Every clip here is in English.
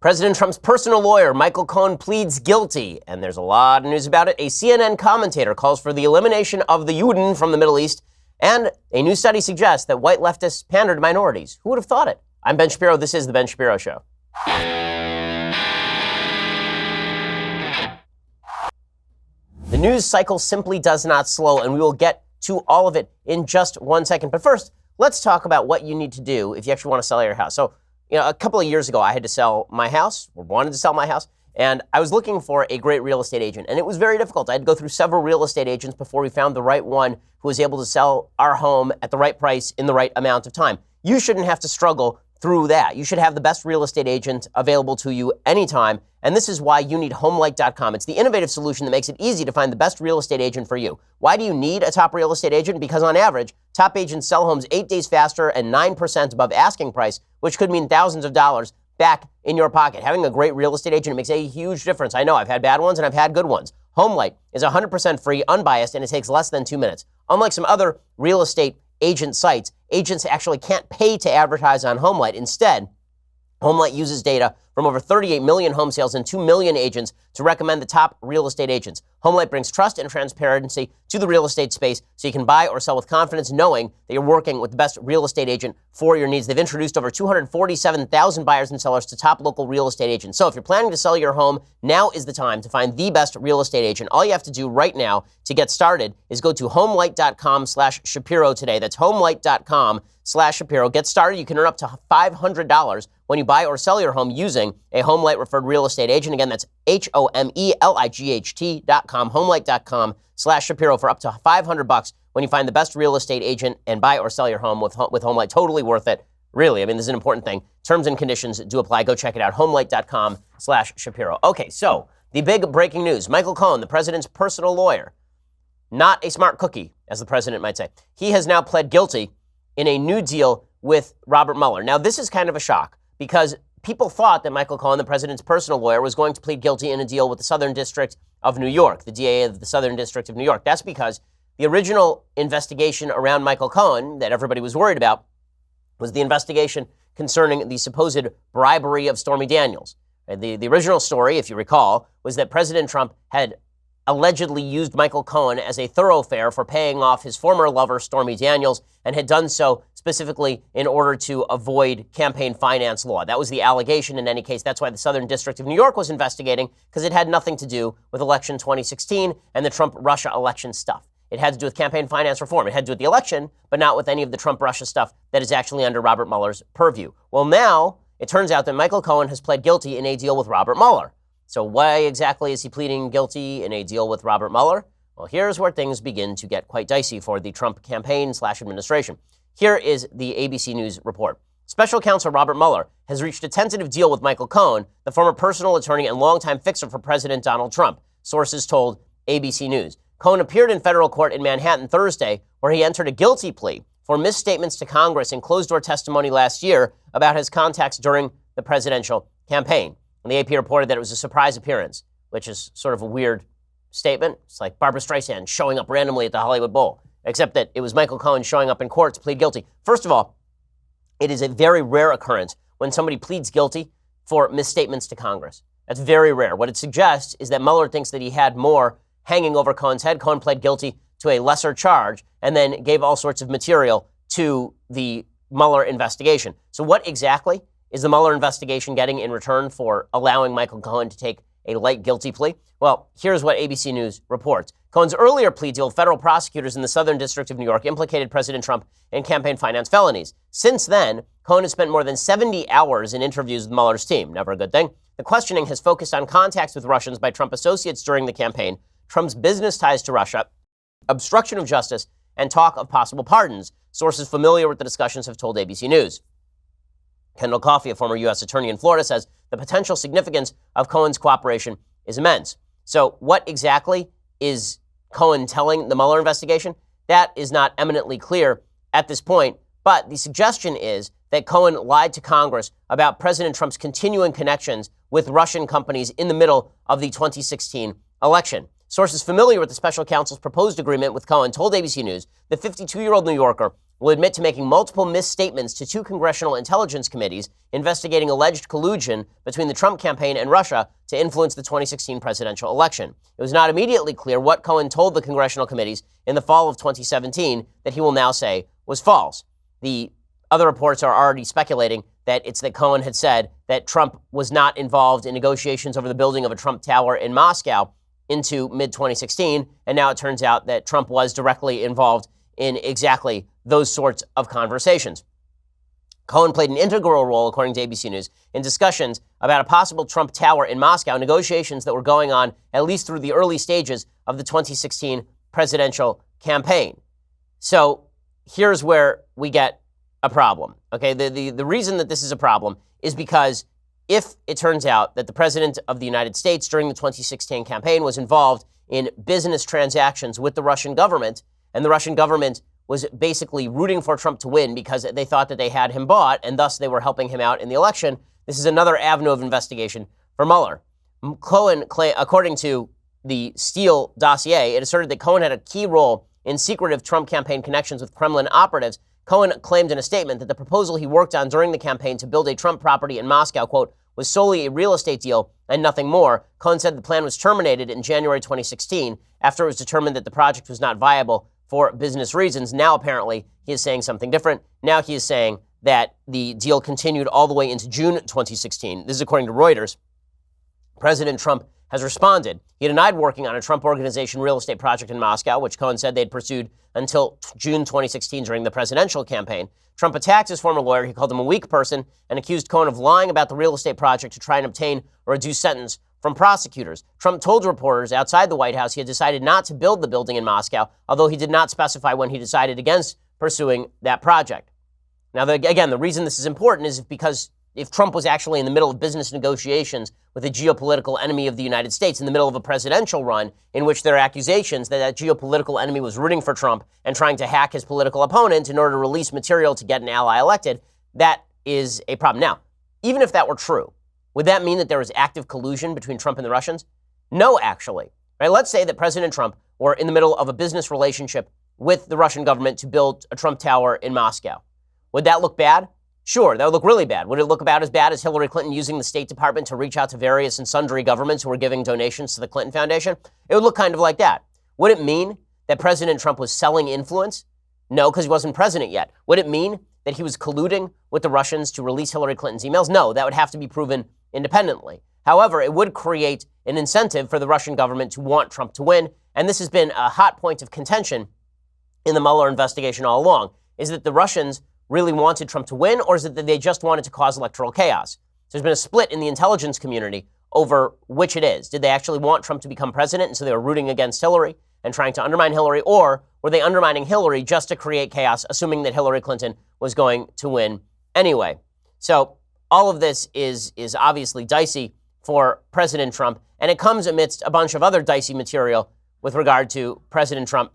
President Trump's personal lawyer, Michael Cohen, pleads guilty, and there's a lot of news about it. A CNN commentator calls for the elimination of the Juden from the Middle East, and a new study suggests that white leftists pander to minorities. Who would have thought it? I'm Ben Shapiro. This is The Ben Shapiro Show. The news cycle simply does not slow, and we will get to all of it in just 1 second. But first, let's talk about what you need to do if you actually want to sell your house. So, a couple of years ago, I had to sell my house, or wanted to sell my house, and I was looking for a great real estate agent, and it was very difficult. I had to go through several real estate agents before we found the right one who was able to sell our home at the right price in the right amount of time. You shouldn't have to struggle through that. You should have the best real estate agent available to you anytime, and this is why you need HomeLight.com. It's the innovative solution that makes it easy to find the best real estate agent for you. Why do you need a top real estate agent? Because on average, top agents sell homes 8 days faster and 9% above asking price, which could mean thousands of dollars back in your pocket. Having a great real estate agent makes a huge difference. I know I've had bad ones and I've had good ones. HomeLight is 100% free, unbiased, and it takes less than 2 minutes. Unlike some other real estate agent sites, agents actually can't pay to advertise on HomeLight. Instead, HomeLight uses data from over 38 million home sales and 2 million agents to recommend the top real estate agents. HomeLight brings trust and transparency to the real estate space so you can buy or sell with confidence knowing that you're working with the best real estate agent for your needs. They've introduced over 247,000 buyers and sellers to top local real estate agents. So if you're planning to sell your home, now is the time to find the best real estate agent. All you have to do right now to get started is go to HomeLight.com/Shapiro today. That's HomeLight.com/Shapiro. Get started. You can earn up to $500 when you buy or sell your home using a HomeLight referred real estate agent. Again, that's HomeLight.com, HomeLight.com/Shapiro for up to $500 when you find the best real estate agent and buy or sell your home with HomeLight. Totally worth it. Really, I mean, this is an important thing. Terms and conditions do apply. Go check it out, HomeLight.com/Shapiro. Okay, so the big breaking news. Michael Cohen, the president's personal lawyer, not a smart cookie, as the president might say. He has now pled guilty in a new deal with Robert Mueller. Now, this is kind of a shock because people thought that Michael Cohen, the president's personal lawyer, was going to plead guilty in a deal with the Southern District of New York, the DA of the Southern District of New York. That's because the original investigation around Michael Cohen that everybody was worried about was the investigation concerning the supposed bribery of Stormy Daniels. The original story, if you recall, was that President Trump had allegedly used Michael Cohen as a thoroughfare for paying off his former lover, Stormy Daniels, and had done so specifically in order to avoid campaign finance law. That was the allegation in any case. That's why the Southern District of New York was investigating, because it had nothing to do with election 2016 and the Trump-Russia election stuff. It had to do with campaign finance reform. It had to do with the election, but not with any of the Trump-Russia stuff that is actually under Robert Mueller's purview. Well, now it turns out that Michael Cohen has pled guilty in a deal with Robert Mueller. So why exactly is he pleading guilty in a deal with Robert Mueller? Well, here's where things begin to get quite dicey for the Trump campaign/administration. Here is the ABC News report. Special counsel Robert Mueller has reached a tentative deal with Michael Cohen, the former personal attorney and longtime fixer for President Donald Trump, sources told ABC News. Cohen appeared in federal court in Manhattan Thursday, where he entered a guilty plea for misstatements to Congress in closed-door testimony last year about his contacts during the presidential campaign. And the AP reported that it was a surprise appearance, which is sort of a weird statement. It's like Barbra Streisand showing up randomly at the Hollywood Bowl, except that it was Michael Cohen showing up in court to plead guilty. First of all, it is a very rare occurrence when somebody pleads guilty for misstatements to Congress. That's very rare. What it suggests is that Mueller thinks that he had more hanging over Cohen's head. Cohen pled guilty to a lesser charge and then gave all sorts of material to the Mueller investigation. So what exactly is the Mueller investigation getting in return for allowing Michael Cohen to take a light guilty plea? Well, here's what ABC News reports. Cohen's earlier plea deal, federal prosecutors in the Southern District of New York implicated President Trump in campaign finance felonies. Since then, Cohen has spent more than 70 hours in interviews with Mueller's team. Never a good thing. The questioning has focused on contacts with Russians by Trump associates during the campaign, Trump's business ties to Russia, obstruction of justice, and talk of possible pardons. Sources familiar with the discussions have told ABC News. Kendall Coffey, a former U.S. attorney in Florida, says the potential significance of Cohen's cooperation is immense. So what exactly is Cohen telling the Mueller investigation? That is not eminently clear at this point, but the suggestion is that Cohen lied to Congress about President Trump's continuing connections with Russian companies in the middle of the 2016 election. Sources familiar with the special counsel's proposed agreement with Cohen told ABC News the 52-year-old New Yorker will admit to making multiple misstatements to two congressional intelligence committees investigating alleged collusion between the Trump campaign and Russia to influence the 2016 presidential election. It was not immediately clear what Cohen told the congressional committees in the fall of 2017 that he will now say was false. The other reports are already speculating that it's that Cohen had said that Trump was not involved in negotiations over the building of a Trump Tower in Moscow into mid-2016, and now it turns out that Trump was directly involved in exactly those sorts of conversations. Cohen played an integral role, according to ABC News, in discussions about a possible Trump Tower in Moscow, negotiations that were going on at least through the early stages of the 2016 presidential campaign. So here's where we get a problem. Okay, the reason that this is a problem is because if it turns out that the president of the United States during the 2016 campaign was involved in business transactions with the Russian government, and the Russian government was basically rooting for Trump to win because they thought that they had him bought, and thus they were helping him out in the election, this is another avenue of investigation for Mueller. Cohen, according to the Steele dossier, it asserted that Cohen had a key role in secretive Trump campaign connections with Kremlin operatives. Cohen claimed in a statement that the proposal he worked on during the campaign to build a Trump property in Moscow, quote, was solely a real estate deal and nothing more. Cohen said the plan was terminated in January 2016 after it was determined that the project was not viable for business reasons. Now, apparently, he is saying something different. Now he is saying that the deal continued all the way into June 2016. This is according to Reuters. President Trump has responded. He denied working on a Trump Organization real estate project in Moscow, which Cohen said they'd pursued until June 2016 during the presidential campaign. Trump attacked his former lawyer. He called him a weak person and accused Cohen of lying about the real estate project to try and obtain a reduced sentence from prosecutors. Trump told reporters outside the White House he had decided not to build the building in Moscow, although he did not specify when he decided against pursuing that project. Now, again, the reason this is important is because if Trump was actually in the middle of business negotiations with a geopolitical enemy of the United States, in the middle of a presidential run in which there are accusations that that geopolitical enemy was rooting for Trump and trying to hack his political opponent in order to release material to get an ally elected, that is a problem. Now, even if that were true, would that mean that there was active collusion between Trump and the Russians? No, actually. Right? Let's say that President Trump were in the middle of a business relationship with the Russian government to build a Trump Tower in Moscow. Would that look bad? Sure, that would look really bad. Would it look about as bad as Hillary Clinton using the State Department to reach out to various and sundry governments who were giving donations to the Clinton Foundation? It would look kind of like that. Would it mean that President Trump was selling influence? No, because he wasn't president yet. Would it mean that he was colluding with the Russians to release Hillary Clinton's emails? No, that would have to be proven independently. However, it would create an incentive for the Russian government to want Trump to win. And this has been a hot point of contention in the Mueller investigation all along. Is that the Russians really wanted Trump to win, or is it that they just wanted to cause electoral chaos? So there's been a split in the intelligence community over which it is. Did they actually want Trump to become president, and so they were rooting against Hillary and trying to undermine Hillary, or were they undermining Hillary just to create chaos, assuming that Hillary Clinton was going to win anyway? So all of this is obviously dicey for President Trump, and it comes amidst a bunch of other dicey material with regard to President Trump.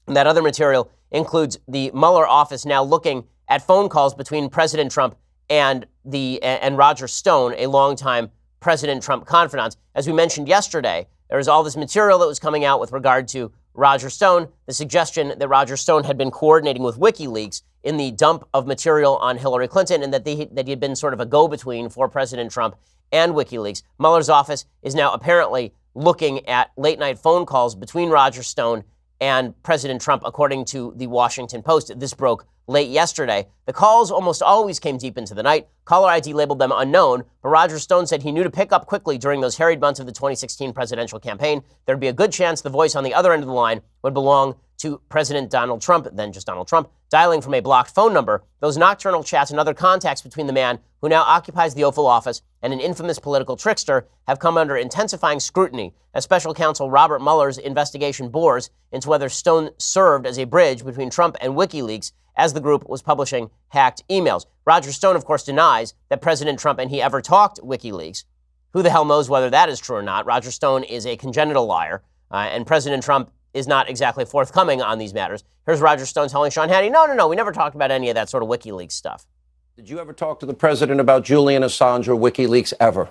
And that other material includes the Mueller office now looking at phone calls between President Trump and Roger Stone, a longtime President Trump confidant. As we mentioned yesterday, there was all this material that was coming out with regard to Roger Stone, the suggestion that Roger Stone had been coordinating with WikiLeaks in the dump of material on Hillary Clinton, and that he had been sort of a go-between for President Trump and WikiLeaks. Mueller's office is now apparently looking at late-night phone calls between Roger Stone and President Trump, according to the Washington Post. This broke late yesterday. The calls almost always came deep into the night. Caller ID labeled them unknown, but Roger Stone said he knew to pick up quickly during those harried months of the 2016 presidential campaign. There'd be a good chance the voice on the other end of the line would belong to President Donald Trump, then just Donald Trump, dialing from a blocked phone number. Those nocturnal chats and other contacts between the man who now occupies the Oval Office and an infamous political trickster have come under intensifying scrutiny as special counsel Robert Mueller's investigation bores into whether Stone served as a bridge between Trump and WikiLeaks as the group was publishing hacked emails. Roger Stone, of course, denies that President Trump and he ever talked WikiLeaks. Who the hell knows whether that is true or not? Roger Stone is a congenital liar, and President Trump is not exactly forthcoming on these matters. Here's Roger Stone telling Sean Hannity, no, we never talked about any of that sort of WikiLeaks stuff. Did you ever talk to the president about Julian Assange or WikiLeaks ever?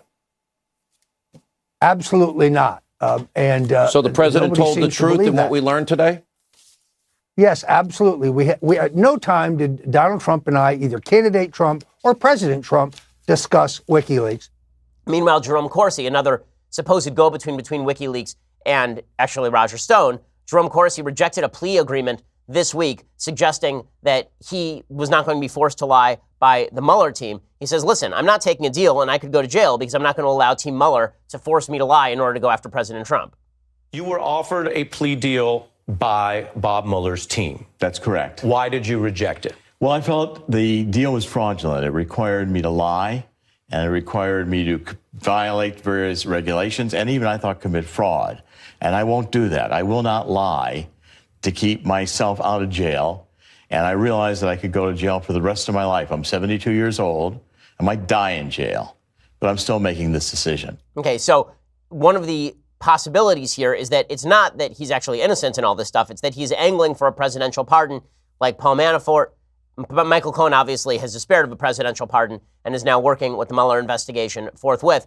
Absolutely not. So the president told the truth in what we learned today? Yes, absolutely. We at no time did Donald Trump and I, either candidate Trump or President Trump, discuss WikiLeaks. Meanwhile, Jerome Corsi, another supposed go-between between WikiLeaks and actually Roger Stone, Jerome Corsi rejected a plea agreement this week suggesting that he was not going to be forced to lie by the Mueller team. He says, listen, I'm not taking a deal and I could go to jail because I'm not going to allow Team Mueller to force me to lie in order to go after President Trump. You were offered a plea deal by Bob Mueller's team. That's correct. Why did you reject it? Well, I felt the deal was fraudulent. It required me to lie, and it required me to violate various regulations, and even, I thought, commit fraud. And I won't do that. I will not lie to keep myself out of jail. And I realized that I could go to jail for the rest of my life. I'm 72 years old. I might die in jail, but I'm still making this decision. Okay, so one of the possibilities here is that it's not that he's actually innocent in all this stuff. It's that he's angling for a presidential pardon like Paul Manafort. But Michael Cohen obviously has despaired of a presidential pardon and is now working with the Mueller investigation forthwith.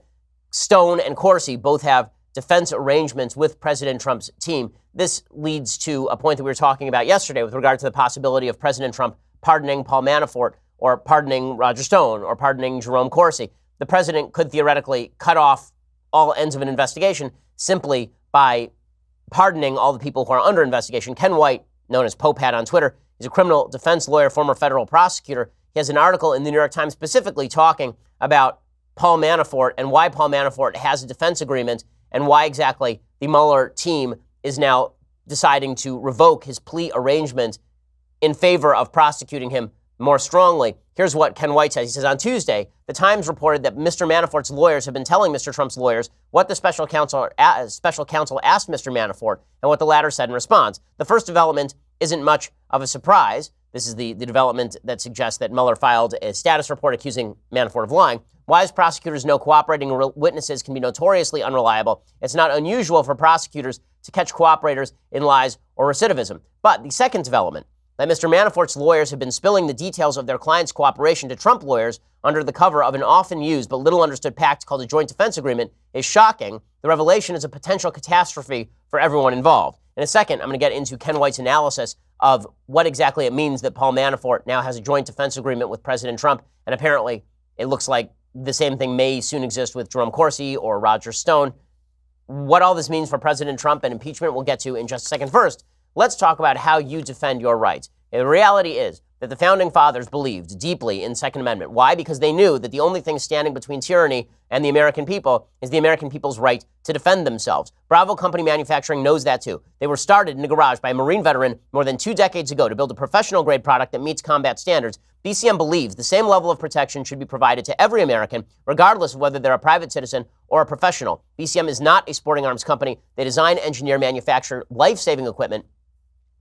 Stone and Corsi both have defense arrangements with President Trump's team. This leads to a point that we were talking about yesterday with regard to the possibility of President Trump pardoning Paul Manafort or pardoning Roger Stone or pardoning Jerome Corsi. The president could theoretically cut off all ends of an investigation simply by pardoning all the people who are under investigation. Ken White, known as Popat on Twitter, he's a criminal defense lawyer, former federal prosecutor. He has an article in the New York Times specifically talking about Paul Manafort and why Paul Manafort has a defense agreement and why exactly the Mueller team is now deciding to revoke his plea arrangement in favor of prosecuting him more strongly. Here's what Ken White says. He says, on Tuesday, the Times reported that Mr. Manafort's lawyers have been telling Mr. Trump's lawyers what the special counsel asked Mr. Manafort and what the latter said in response. The first development isn't much of a surprise. This is the development that suggests that Mueller filed a status report accusing Manafort of lying. Wise prosecutors know cooperating witnesses can be notoriously unreliable. It's not unusual for prosecutors to catch cooperators in lies or recidivism. But the second development, that Mr. Manafort's lawyers have been spilling the details of their client's cooperation to Trump lawyers under the cover of an often used but little understood pact called a joint defense agreement, is shocking. The revelation is a potential catastrophe for everyone involved. In a second, I'm going to get into Ken White's analysis of what exactly it means that Paul Manafort now has a joint defense agreement with President Trump, and apparently it looks like the same thing may soon exist with Jerome Corsi or Roger Stone. What all this means for President Trump and impeachment, we'll get to in just a second. First, let's talk about how you defend your rights. The reality is that the Founding Fathers believed deeply in Second Amendment. Why? Because they knew that the only thing standing between tyranny and the American people is the American people's right to defend themselves. Bravo Company Manufacturing knows that too. They were started in a garage by a Marine veteran more than 2 decades ago to build a professional-grade product that meets combat standards. BCM believes the same level of protection should be provided to every American, regardless of whether they're a private citizen or a professional. BCM is not a sporting arms company. They design, engineer, manufacture life-saving equipment.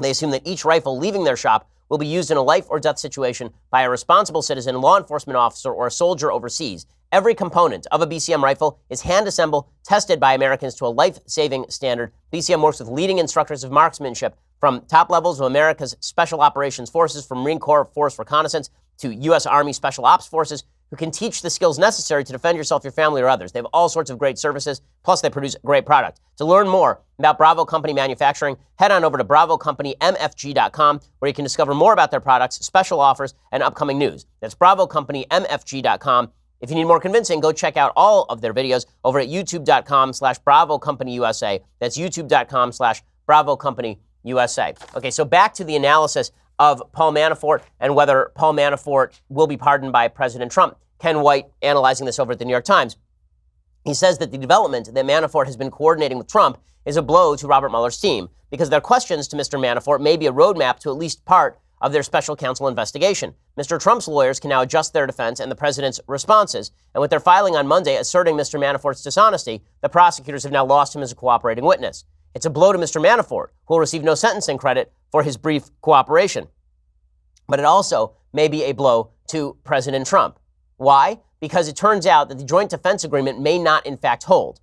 They assume that each rifle leaving their shop will be used in a life or death situation by a responsible citizen, law enforcement officer, or a soldier overseas. Every component of a BCM rifle is hand-assembled, tested by Americans to a life-saving standard. BCM works with leading instructors of marksmanship from top levels of America's Special Operations Forces, from Marine Corps Force Reconnaissance to U.S. Army Special Ops Forces, who can teach the skills necessary to defend yourself, your family, or others. They have all sorts of great services, plus they produce great product. To learn more about Bravo Company Manufacturing, head on over to BravoCompanyMFG.com, where you can discover more about their products, special offers, and upcoming news. That's BravoCompanyMFG.com. If you need more convincing, go check out all of their videos over at YouTube.com/BravoCompanyUSA. That's YouTube.com/BravoCompanyUSA. Okay, so back to the analysis of Paul Manafort and whether Paul Manafort will be pardoned by President Trump. Ken White analyzing this over at the New York Times. He says that the development that Manafort has been coordinating with Trump is a blow to Robert Mueller's team because their questions to Mr. Manafort may be a roadmap to at least part of their special counsel investigation. Mr. Trump's lawyers can now adjust their defense and the president's responses. And with their filing on Monday asserting Mr. Manafort's dishonesty, the prosecutors have now lost him as a cooperating witness. It's a blow to Mr. Manafort, who will receive no sentencing credit for his brief cooperation. But it also may be a blow to President Trump. Why? Because it turns out that the joint defense agreement may not in fact hold.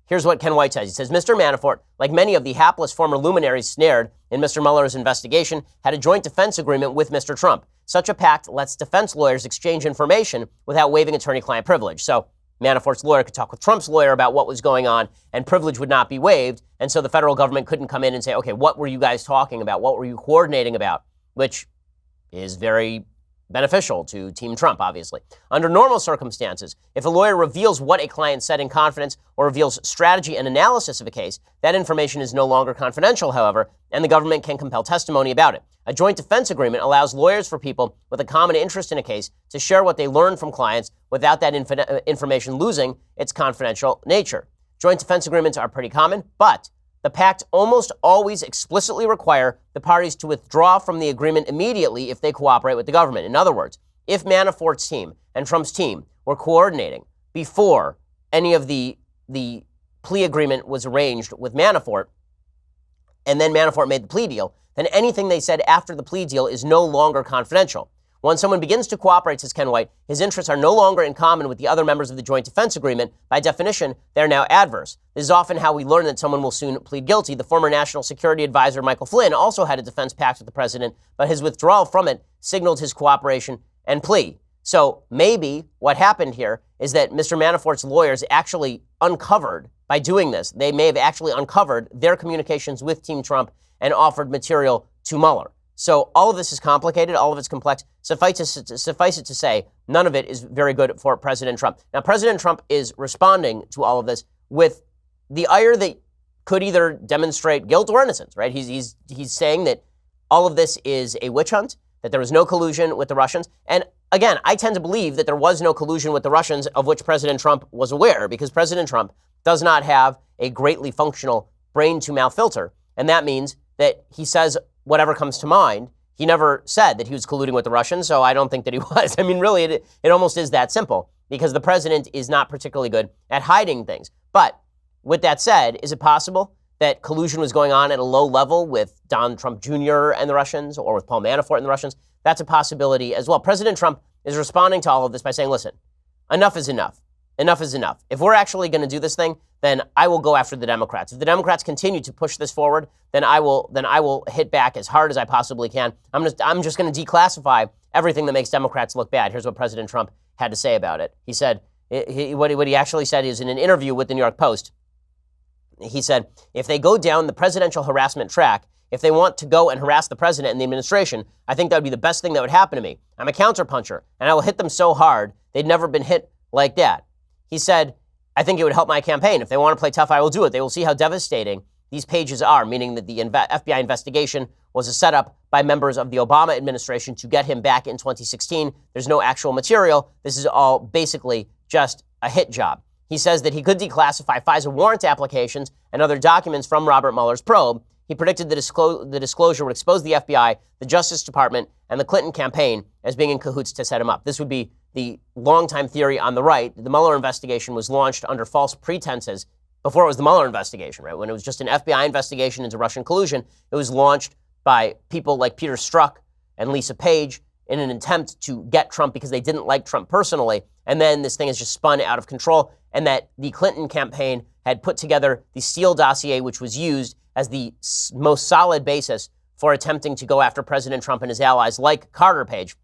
Here's what Ken White says. He says, Mr. Manafort, like many of the hapless former luminaries snared in Mr. Mueller's investigation, had a joint defense agreement with Mr. Trump. Such a pact lets defense lawyers exchange information without waiving attorney-client privilege. So Manafort's lawyer could talk with Trump's lawyer about what was going on, and privilege would not be waived. And so the federal government couldn't come in and say, okay, what were you guys talking about? What were you coordinating about? Which is very beneficial to Team Trump, obviously. Under normal circumstances, if a lawyer reveals what a client said in confidence or reveals strategy and analysis of a case, that information is no longer confidential, however, and the government can compel testimony about it. A joint defense agreement allows lawyers for people with a common interest in a case to share what they learn from clients without that information losing its confidential nature. Joint defense agreements are pretty common, but the pact almost always explicitly require the parties to withdraw from the agreement immediately if they cooperate with the government. In other words, if Manafort's team and Trump's team were coordinating before any of the plea agreement was arranged with Manafort, and then Manafort made the plea deal, then anything they said after the plea deal is no longer confidential. When someone begins to cooperate, says Ken White, his interests are no longer in common with the other members of the Joint Defense Agreement. By definition, they're now adverse. This is often how we learn that someone will soon plead guilty. The former National Security Advisor Michael Flynn also had a defense pact with the president, but his withdrawal from it signaled his cooperation and plea. So maybe what happened here is that Mr. Manafort's lawyers actually uncovered, by doing this, they may have actually uncovered their communications with Team Trump and offered material to Mueller. So all of this is complicated, all of it's complex. Suffice it to say, none of it is very good for President Trump. Now, President Trump is responding to all of this with the ire that could either demonstrate guilt or innocence, right? He's saying that all of this is a witch hunt, that there was no collusion with the Russians. And again, I tend to believe that there was no collusion with the Russians of which President Trump was aware, because President Trump does not have a greatly functional brain-to-mouth filter. And that means that he says whatever comes to mind. He never said that he was colluding with the Russians, so I don't think that he was. I mean, really, it almost is that simple, because the president is not particularly good at hiding things. But with that said, is it possible that collusion was going on at a low level with Donald Trump Jr. and the Russians, or with Paul Manafort and the Russians? That's a possibility as well. President Trump is responding to all of this by saying, listen, enough is enough. Enough is enough. If we're actually going to do this thing, then I will go after the Democrats. If the Democrats continue to push this forward, then I will hit back as hard as I possibly can. I'm just going to declassify everything that makes Democrats look bad. Here's what President Trump had to say about it. He said, what he actually said is in an interview with the New York Post, he said, if they go down the presidential harassment track, if they want to go and harass the president and the administration, I think that would be the best thing that would happen to me. I'm a counterpuncher, and I will hit them so hard they'd never been hit like that. He said, I think it would help my campaign. If they want to play tough, I will do it. They will see how devastating these pages are, meaning that the FBI investigation was a setup by members of the Obama administration to get him back in 2016. There's no actual material. This is all basically just a hit job. He says that he could declassify FISA warrant applications and other documents from Robert Mueller's probe. He predicted the disclosure would expose the FBI, the Justice Department, and the Clinton campaign as being in cahoots to set him up. This would be the longtime theory on the right. The Mueller investigation was launched under false pretenses before it was the Mueller investigation, right? When it was just an FBI investigation into Russian collusion, it was launched by people like Peter Strzok and Lisa Page in an attempt to get Trump because they didn't like Trump personally. And then this thing has just spun out of control, and that the Clinton campaign had put together the Steele dossier, which was used as the most solid basis for attempting to go after President Trump and his allies, like Carter Page.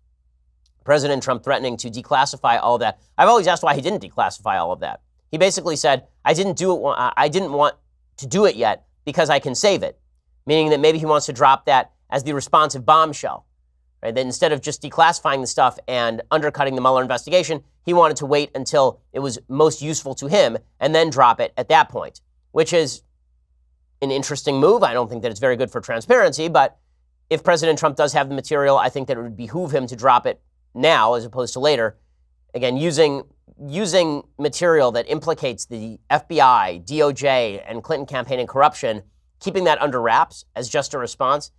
President Trump threatening to declassify all of that. I've always asked why he didn't declassify all of that. He basically said, I didn't want to do it yet because I can save it, meaning that maybe he wants to drop that as the responsive bombshell. Right? That instead of just declassifying the stuff and undercutting the Mueller investigation, he wanted to wait until it was most useful to him and then drop it at that point, which is an interesting move. I don't think that it's very good for transparency, but if President Trump does have the material, I think that it would behoove him to drop it now as opposed to later. Again, using material that implicates the FBI, DOJ, and Clinton campaign in corruption, keeping that under wraps as just a response,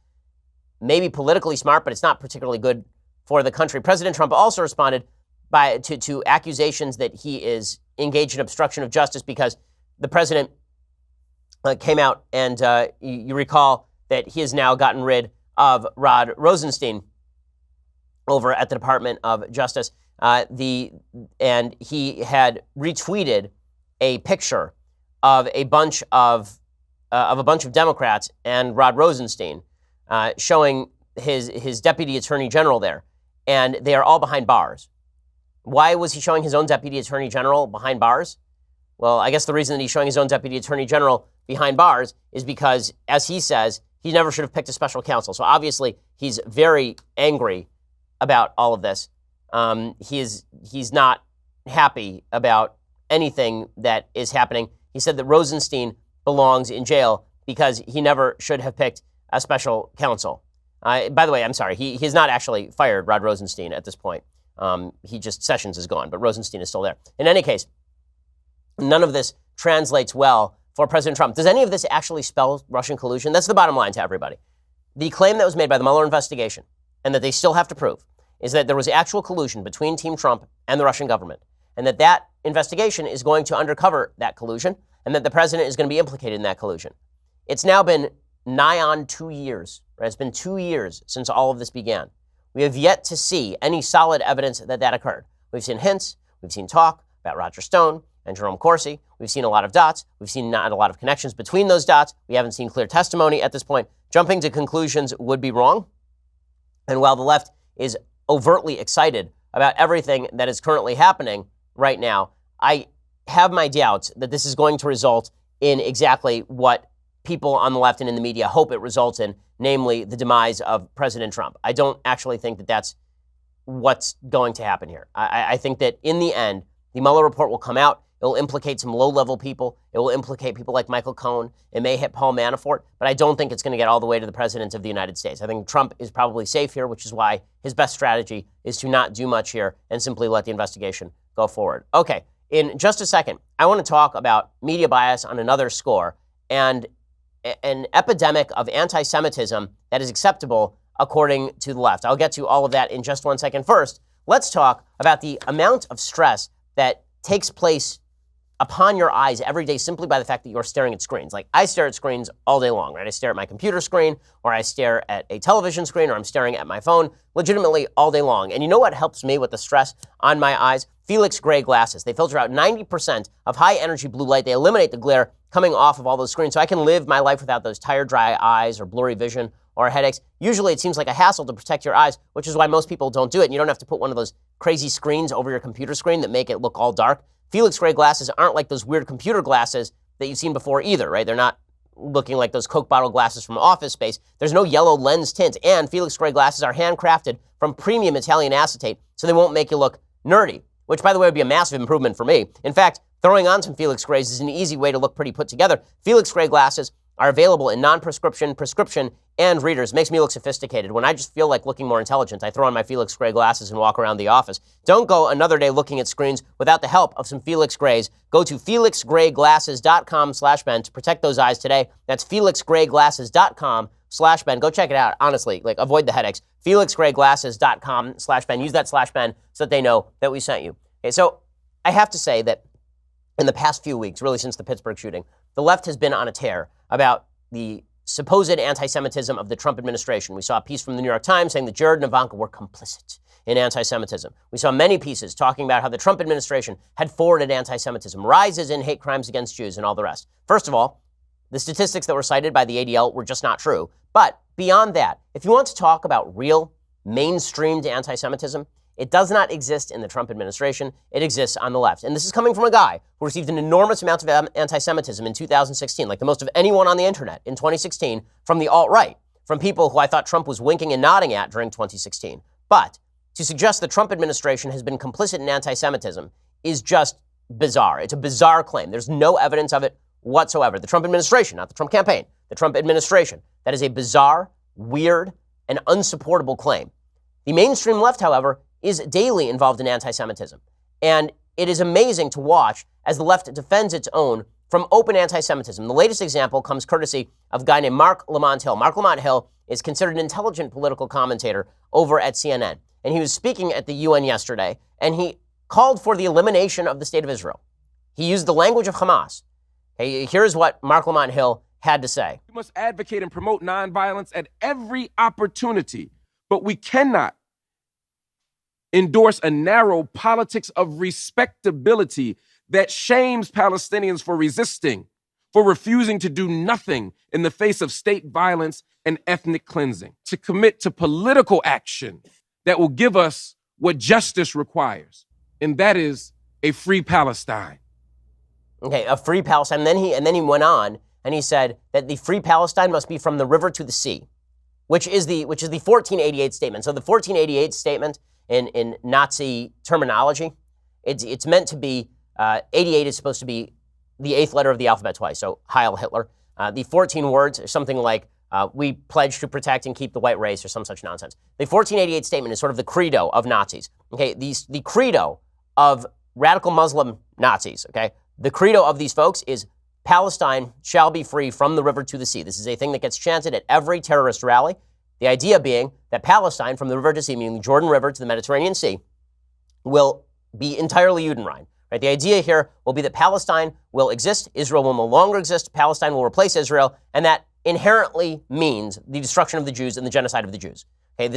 maybe politically smart, but it's not particularly good for the country. President Trump also responded to accusations that he is engaged in obstruction of justice because the president came out and you recall that he has now gotten rid of Rod Rosenstein over at the Department of Justice. And he had retweeted a picture of a bunch of Democrats and Rod Rosenstein, showing his deputy attorney general there, and they are all behind bars. Why was he showing his own deputy attorney general behind bars? Well, I guess the reason that he's showing his own deputy attorney general behind bars is because, as he says, he never should have picked a special counsel. So obviously, he's very angry about all of this. He's not happy about anything that is happening. He said that Rosenstein belongs in jail because he never should have picked a special counsel. By the way, I'm sorry, he's not actually fired Rod Rosenstein at this point. Sessions is gone, but Rosenstein is still there. In any case, none of this translates well for President Trump. Does any of this actually spell Russian collusion? That's the bottom line to everybody. The claim that was made by the Mueller investigation, and that they still have to prove, is that there was actual collusion between Team Trump and the Russian government, and that investigation is going to uncover that collusion, and that the president is going to be implicated in that collusion. It's now been nigh on 2 years. Right? It's been 2 years since all of this began. We have yet to see any solid evidence that occurred. We've seen hints, we've seen talk about Roger Stone and Jerome Corsi. We've seen a lot of dots. We've seen not a lot of connections between those dots. We haven't seen clear testimony at this point. Jumping to conclusions would be wrong. And while the left is overtly excited about everything that is currently happening right now, I have my doubts that this is going to result in exactly what people on the left and in the media hope it results in, namely the demise of President Trump. I don't actually think that that's what's going to happen here. I think that in the end, the Mueller report will come out. It will implicate some low-level people. It will implicate people like Michael Cohen. It may hit Paul Manafort, but I don't think it's going to get all the way to the President of the United States. I think Trump is probably safe here, which is why his best strategy is to not do much here and simply let the investigation go forward. Okay, in just a second, I want to talk about media bias on another score and an epidemic of anti-Semitism that is acceptable according to the left. I'll get to all of that in just 1 second. First, let's talk about the amount of stress that takes place upon your eyes every day simply by the fact that you're staring at screens. Like, I stare at screens all day long, right? I stare at my computer screen, or I stare at a television screen, or I'm staring at my phone legitimately all day long. And you know what helps me with the stress on my eyes? Felix Gray glasses. They filter out 90% of high energy blue light. They eliminate the glare coming off of all those screens, so I can live my life without those tired, dry eyes or blurry vision or headaches. Usually it seems like a hassle to protect your eyes, which is why most people don't do it. And you don't have to put one of those crazy screens over your computer screen that make it look all dark. Felix Gray glasses aren't like those weird computer glasses that you've seen before either, right? They're not looking like those Coke bottle glasses from Office Space. There's no yellow lens tint, and Felix Gray glasses are handcrafted from premium Italian acetate, so they won't make you look nerdy, which, by the way, would be a massive improvement for me. In fact, throwing on some Felix Grays is an easy way to look pretty put together. Felix Gray glasses are available in non-prescription, prescription, and readers. It makes me look sophisticated. When I just feel like looking more intelligent, I throw on my Felix Gray glasses and walk around the office. Don't go another day looking at screens without the help of some Felix Grays. Go to felixgrayglasses.com/Ben to protect those eyes today. That's felixgrayglasses.com/Ben. Go check it out. Honestly, avoid the headaches. felixgrayglasses.com/Ben. Use that /Ben so that they know that we sent you. Okay, so I have to say that in the past few weeks, really since the Pittsburgh shooting, the left has been on a tear about the supposed anti-Semitism of the Trump administration. We saw a piece from the New York Times saying that Jared and Ivanka were complicit in anti-Semitism. We saw many pieces talking about how the Trump administration had forwarded anti-Semitism, rises in hate crimes against Jews, and all the rest. First of all, the statistics that were cited by the ADL were just not true. But beyond that, if you want to talk about real mainstreamed anti-Semitism, it does not exist in the Trump administration. It exists on the left. And this is coming from a guy who received an enormous amount of anti-Semitism in 2016, like the most of anyone on the internet in 2016, from the alt-right, from people who I thought Trump was winking and nodding at during 2016. But to suggest the Trump administration has been complicit in anti-Semitism is just bizarre. It's a bizarre claim. There's no evidence of it whatsoever. The Trump administration, not the Trump campaign, the Trump administration. That is a bizarre, weird, and unsupportable claim. The mainstream left, however, is daily involved in anti-Semitism. And it is amazing to watch as the left defends its own from open anti-Semitism. The latest example comes courtesy of a guy named Mark Lamont Hill. Mark Lamont Hill is considered an intelligent political commentator over at CNN. And he was speaking at the UN yesterday, and he called for the elimination of the State of Israel. He used the language of Hamas. Hey, here's what Mark Lamont Hill had to say. We must advocate and promote nonviolence at every opportunity, but we cannot endorse a narrow politics of respectability that shames Palestinians for resisting, for refusing to do nothing in the face of state violence and ethnic cleansing, to commit to political action that will give us what justice requires. and that is a free Palestine. Okay, a free Palestine. And then he went on and he said that the free Palestine must be from the river to the sea, which is the 1488 statement. So the 1488 statement in Nazi terminology, it's meant to be 88 is supposed to be the eighth letter of the alphabet twice. So Heil Hitler. The 14 words are something like we pledge to protect and keep the white race or some such nonsense. The 1488 statement is sort of the credo of Nazis. Okay, the credo of radical Muslim Nazis. Okay, the credo of these folks is Palestine shall be free from the river to the sea. This is a thing that gets chanted at every terrorist rally. The idea being that Palestine from the river to sea, meaning the Jordan River to the Mediterranean Sea, will be entirely Judenrein. Right? The idea here will be that Palestine will exist, Israel will no longer exist, Palestine will replace Israel, and that inherently means the destruction of the Jews and the genocide of the Jews. Okay,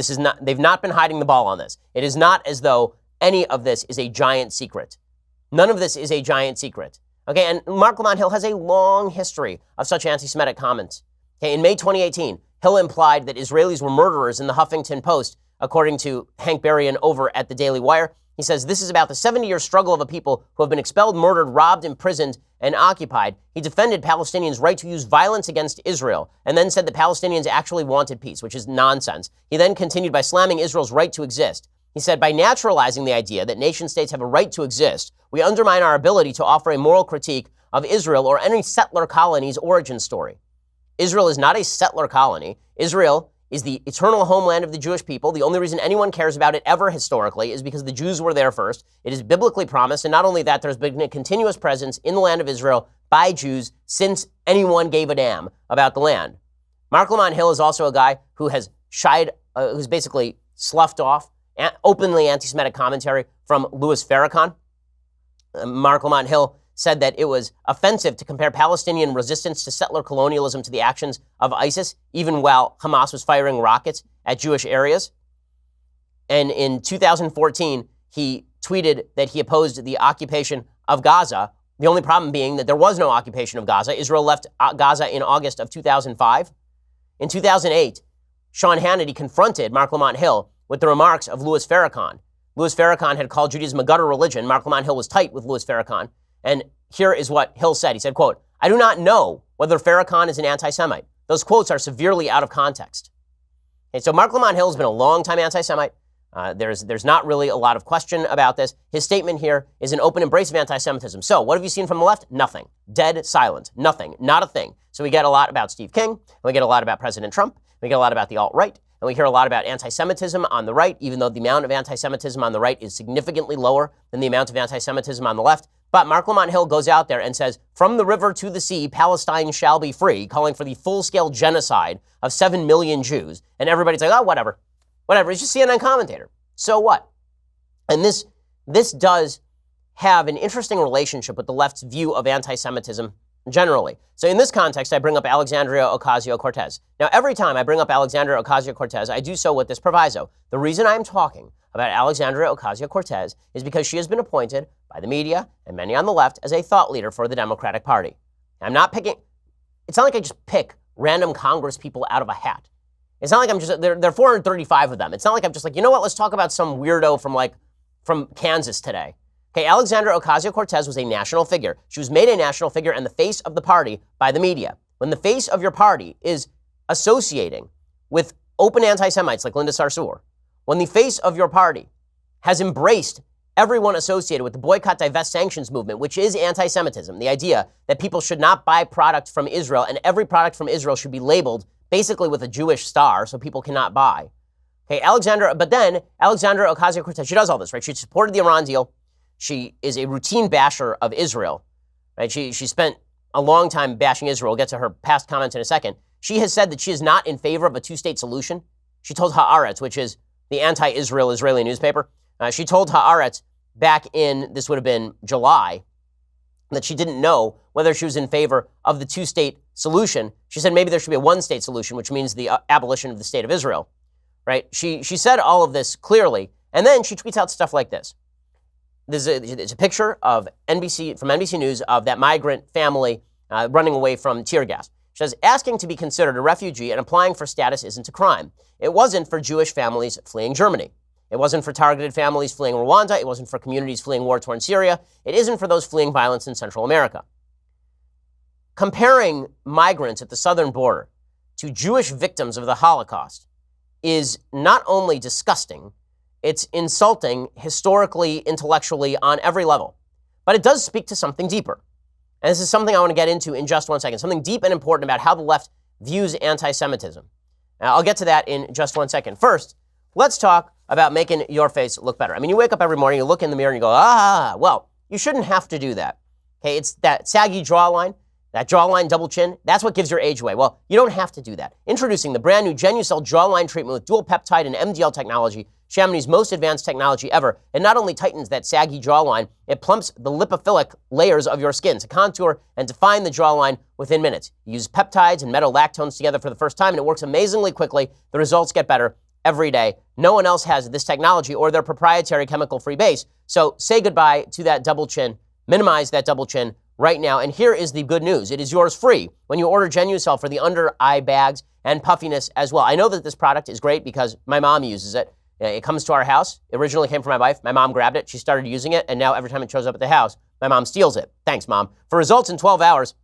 they've not been hiding the ball on this. It is not as though any of this is a giant secret. None of this is a giant secret. Okay, and Mark Lamont Hill has a long history of such anti-Semitic comments. Okay, in May 2018, Hill implied that Israelis were murderers in the Huffington Post, according to Hank Berrien over at the Daily Wire. He says this is about the 70-year struggle of a people who have been expelled, murdered, robbed, imprisoned, and occupied. He defended Palestinians' right to use violence against Israel, and then said the Palestinians actually wanted peace, which is nonsense. He then continued by slamming Israel's right to exist. He said, by naturalizing the idea that nation states have a right to exist, we undermine our ability to offer a moral critique of Israel or any settler colony's origin story. Israel is not a settler colony. Israel is the eternal homeland of the Jewish people. The only reason anyone cares about it ever historically is because the Jews were there first. It is biblically promised, and not only that, there's been a continuous presence in the land of Israel by Jews since anyone gave a damn about the land. Mark Lamont Hill is also a guy who has who's basically sloughed off openly anti-Semitic commentary from Louis Farrakhan. Mark Lamont Hill said that it was offensive to compare Palestinian resistance to settler colonialism to the actions of ISIS, even while Hamas was firing rockets at Jewish areas. And in 2014, he tweeted that he opposed the occupation of Gaza, the only problem being that there was no occupation of Gaza. Israel left Gaza in August of 2005. In 2008, Sean Hannity confronted Mark Lamont Hill with the remarks of Louis Farrakhan. Louis Farrakhan had called Judaism a gutter religion. Mark Lamont Hill was tight with Louis Farrakhan. And here is what Hill said. He said, quote, I do not know whether Farrakhan is an anti-Semite. Those quotes are severely out of context. Okay, so Mark Lamont Hill has been a long-time anti-Semite. There's not really a lot of question about this. His statement here is an open embrace of anti-Semitism. So what have you seen from the left? Nothing. Dead silent. Nothing. Not a thing. So we get a lot about Steve King. And we get a lot about President Trump. We get a lot about the alt-right. And we hear a lot about anti-Semitism on the right, even though the amount of anti-Semitism on the right is significantly lower than the amount of anti-Semitism on the left. But Mark Lamont Hill goes out there and says, from the river to the sea, Palestine shall be free, calling for the full-scale genocide of 7 million Jews. And everybody's like, oh, whatever. Whatever. It's just CNN commentator. So what? And this does have an interesting relationship with the left's view of anti-Semitism generally. So in this context, I bring up Alexandria Ocasio-Cortez. Now, every time I bring up Alexandria Ocasio-Cortez, I do so with this proviso. The reason I'm talking about Alexandria Ocasio-Cortez is because she has been appointed by the media and many on the left as a thought leader for the Democratic Party. I'm not picking, it's not like I just pick random Congress people out of a hat. It's not like I'm just, there are 435 of them. It's not like I'm just like, you know what, let's talk about some weirdo from Kansas today. Okay, Alexandria Ocasio-Cortez was a national figure. She was made a national figure and the face of the party by the media. When the face of your party is associating with open anti-Semites like Linda Sarsour, when the face of your party has embraced everyone associated with the boycott, divest, sanctions movement, which is anti-Semitism, the idea that people should not buy product from Israel and every product from Israel should be labeled basically with a Jewish star so people cannot buy. Okay, but then Alexandria Ocasio-Cortez, she does all this, right? She supported the Iran deal. She is a routine basher of Israel, right? She spent a long time bashing Israel. We'll get to her past comments in a second. She has said that she is not in favor of a two-state solution. She told Haaretz, which is the anti-Israel Israeli newspaper, she told Haaretz back in, this would have been July, that she didn't know whether she was in favor of the two-state solution. She said maybe there should be a one-state solution, which means the abolition of the state of Israel, right? She said all of this clearly, and then she tweets out stuff like this. It's a picture of from NBC News of that migrant family running away from tear gas. She says, asking to be considered a refugee and applying for status isn't a crime. It wasn't for Jewish families fleeing Germany. It wasn't for targeted families fleeing Rwanda. It wasn't for communities fleeing war-torn Syria. It isn't for those fleeing violence in Central America. Comparing migrants at the southern border to Jewish victims of the Holocaust is not only disgusting, it's insulting historically, intellectually, on every level. But it does speak to something deeper. And this is something I want to get into in just one second, something deep and important about how the left views anti-Semitism. Now, I'll get to that in just one second. First, let's talk about making your face look better. I mean, you wake up every morning, you look in the mirror and you go, well, you shouldn't have to do that. Okay, it's that saggy jawline, that jawline double chin, that's what gives your age away. Well, you don't have to do that. Introducing the brand new Genucell jawline treatment with dual peptide and MDL technology, Chamonix's most advanced technology ever. It not only tightens that saggy jawline, it plumps the lipophilic layers of your skin to contour and define the jawline within minutes. You use peptides and metolactones together for the first time, and it works amazingly quickly. The results get better every day. No one else has this technology or their proprietary chemical-free base. So say goodbye to that double chin. Minimize that double chin right now. And here is the good news. It is yours free when you order Genucell for the under-eye bags and puffiness as well. I know that this product is great because my mom uses it. It comes to our house. It originally came from my wife. My mom grabbed it. She started using it. And now every time it shows up at the house, my mom steals it. Thanks, Mom. For results in 12 hours,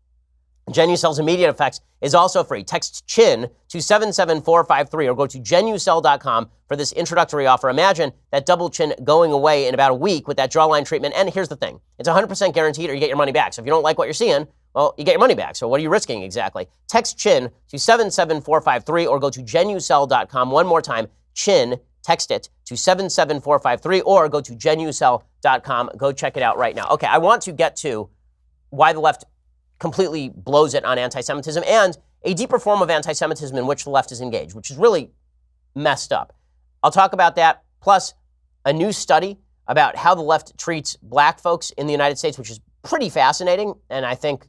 Genucell's immediate effects is also free. Text CHIN to 77453 or go to genucell.com for this introductory offer. Imagine that double chin going away in about a week with that jawline treatment. And here's the thing. It's 100% guaranteed or you get your money back. So if you don't like what you're seeing, well, you get your money back. So what are you risking exactly? Text CHIN to 77453 or go to genucell.com. One more time, CHIN. Text it to 77453 or go to genucell.com. Go check it out right now. Okay, I want to get to why the left completely blows it on anti-Semitism and a deeper form of anti-Semitism in which the left is engaged, which is really messed up. I'll talk about that, plus a new study about how the left treats black folks in the United States, which is pretty fascinating and I think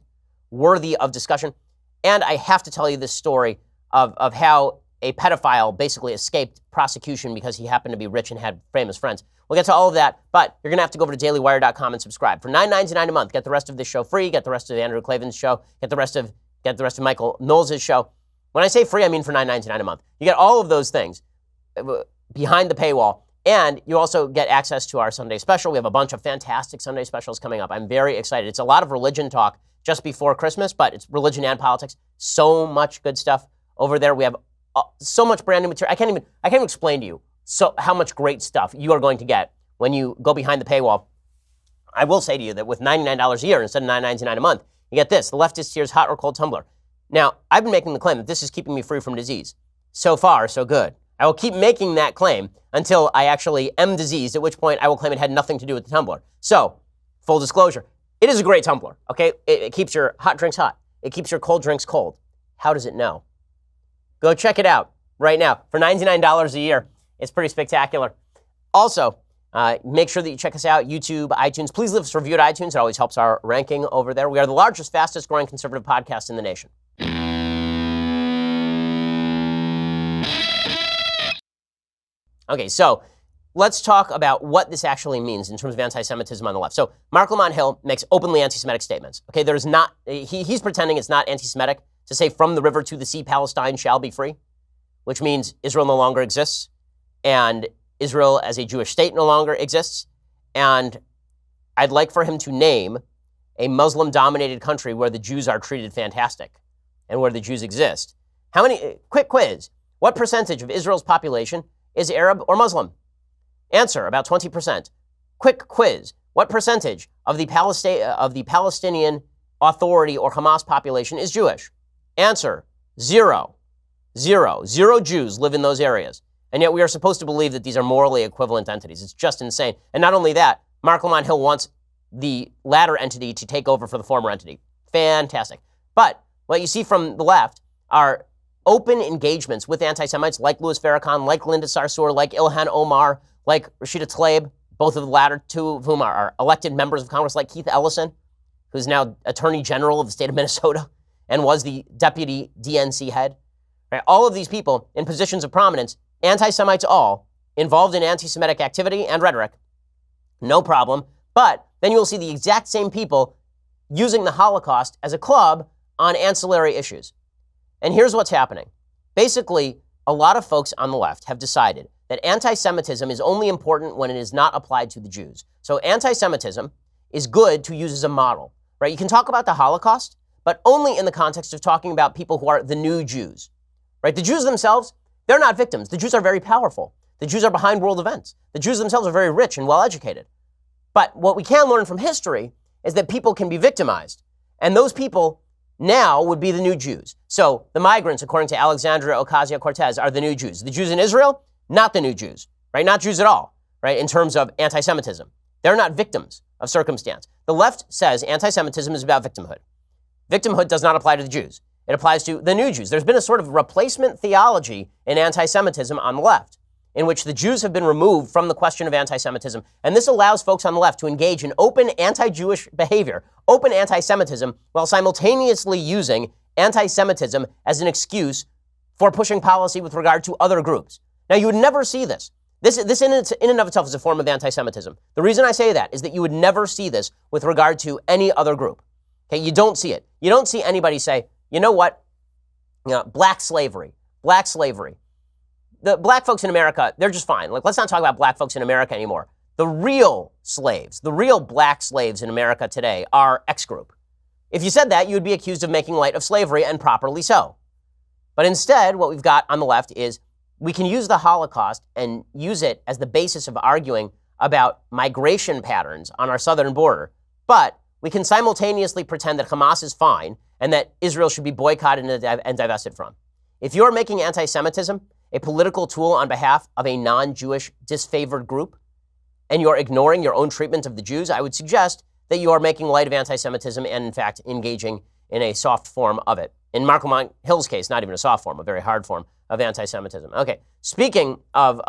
worthy of discussion. And I have to tell you this story of how a pedophile basically escaped prosecution because he happened to be rich and had famous friends. We'll get to all of that, but you're going to have to go over to dailywire.com and subscribe. For $9.99 a month, get the rest of this show free, get the rest of Andrew Klavan's show, get the rest of Michael Knowles' show. When I say free, I mean for $9.99 a month. You get all of those things behind the paywall, and you also get access to our Sunday special. We have a bunch of fantastic Sunday specials coming up. I'm very excited. It's a lot of religion talk just before Christmas, but it's religion and politics. So much good stuff over there. We have so much brand new material. I can't even explain to you how much great stuff you are going to get when you go behind the paywall. I will say to you that with $99 a year instead of $9.99 a month, you get this, the Leftist Tears Hot or Cold Tumbler. Now, I've been making the claim that this is keeping me free from disease. So far, so good. I will keep making that claim until I actually am diseased, at which point I will claim it had nothing to do with the tumbler. So, full disclosure, it is a great tumbler, okay? It keeps your hot drinks hot. It keeps your cold drinks cold. How does it know? Go check it out right now for $99 a year. It's pretty spectacular. Also, make sure that you check us out, YouTube, iTunes. Please leave us a review at iTunes. It always helps our ranking over there. We are the largest, fastest growing conservative podcast in the nation. Okay, so let's talk about what this actually means in terms of anti-Semitism on the left. So Mark Lamont Hill makes openly anti-Semitic statements. Okay, there's not, he's pretending it's not anti-Semitic to say from the river to the sea, Palestine shall be free, which means Israel no longer exists and Israel as a Jewish state no longer exists. And I'd like for him to name a Muslim-dominated country where the Jews are treated fantastic and where the Jews exist. Quick quiz, what percentage of Israel's population is Arab or Muslim? Answer, about 20%. Quick quiz, what percentage of the Palestinian Authority or Hamas population is Jewish? Answer, 0. 0 Jews live in those areas. And yet we are supposed to believe that these are morally equivalent entities. It's just insane. And not only that, Mark Lamont Hill wants the latter entity to take over for the former entity. Fantastic. But what you see from the left are open engagements with anti-Semites like Louis Farrakhan, like Linda Sarsour, like Ilhan Omar, like Rashida Tlaib, both of the latter two of whom are elected members of Congress, like Keith Ellison, who's now Attorney General of the state of Minnesota and was the deputy DNC head. Right? All of these people in positions of prominence, anti-Semites all, involved in anti-Semitic activity and rhetoric, no problem. But then you will see the exact same people using the Holocaust as a club on ancillary issues. And here's what's happening. Basically, a lot of folks on the left have decided that anti-Semitism is only important when it is not applied to the Jews. So anti-Semitism is good to use as a model, right? You can talk about the Holocaust, but only in the context of talking about people who are the new Jews, right? The Jews themselves, they're not victims. The Jews are very powerful. The Jews are behind world events. The Jews themselves are very rich and well-educated. But what we can learn from history is that people can be victimized. And those people now would be the new Jews. So the migrants, according to Alexandria Ocasio-Cortez, are the new Jews. The Jews in Israel, not the new Jews, right? Not Jews at all, right? In terms of anti-Semitism. They're not victims of circumstance. The left says anti-Semitism is about victimhood. Victimhood does not apply to the Jews. It applies to the new Jews. There's been a sort of replacement theology in anti-Semitism on the left, in which the Jews have been removed from the question of anti-Semitism. And this allows folks on the left to engage in open anti-Jewish behavior, open anti-Semitism, while simultaneously using anti-Semitism as an excuse for pushing policy with regard to other groups. Now, you would never see this. This in and of itself is a form of anti-Semitism. The reason I say that is that you would never see this with regard to any other group. Okay, you don't see it. You don't see anybody say, you know what, black slavery. The black folks in America, they're just fine. Like, let's not talk about black folks in America anymore. The real slaves, the real black slaves in America today are X group. If you said that, you would be accused of making light of slavery, and properly so. But instead, what we've got on the left is we can use the Holocaust and use it as the basis of arguing about migration patterns on our southern border. But we can simultaneously pretend that Hamas is fine and that Israel should be boycotted and divested from. If you're making anti-Semitism a political tool on behalf of a non-Jewish disfavored group, and you're ignoring your own treatment of the Jews, I would suggest that you are making light of anti-Semitism and, in fact, engaging in a soft form of it. In Mark Lamont Hill's case, not even a soft form, a very hard form of anti-Semitism. Okay, speaking of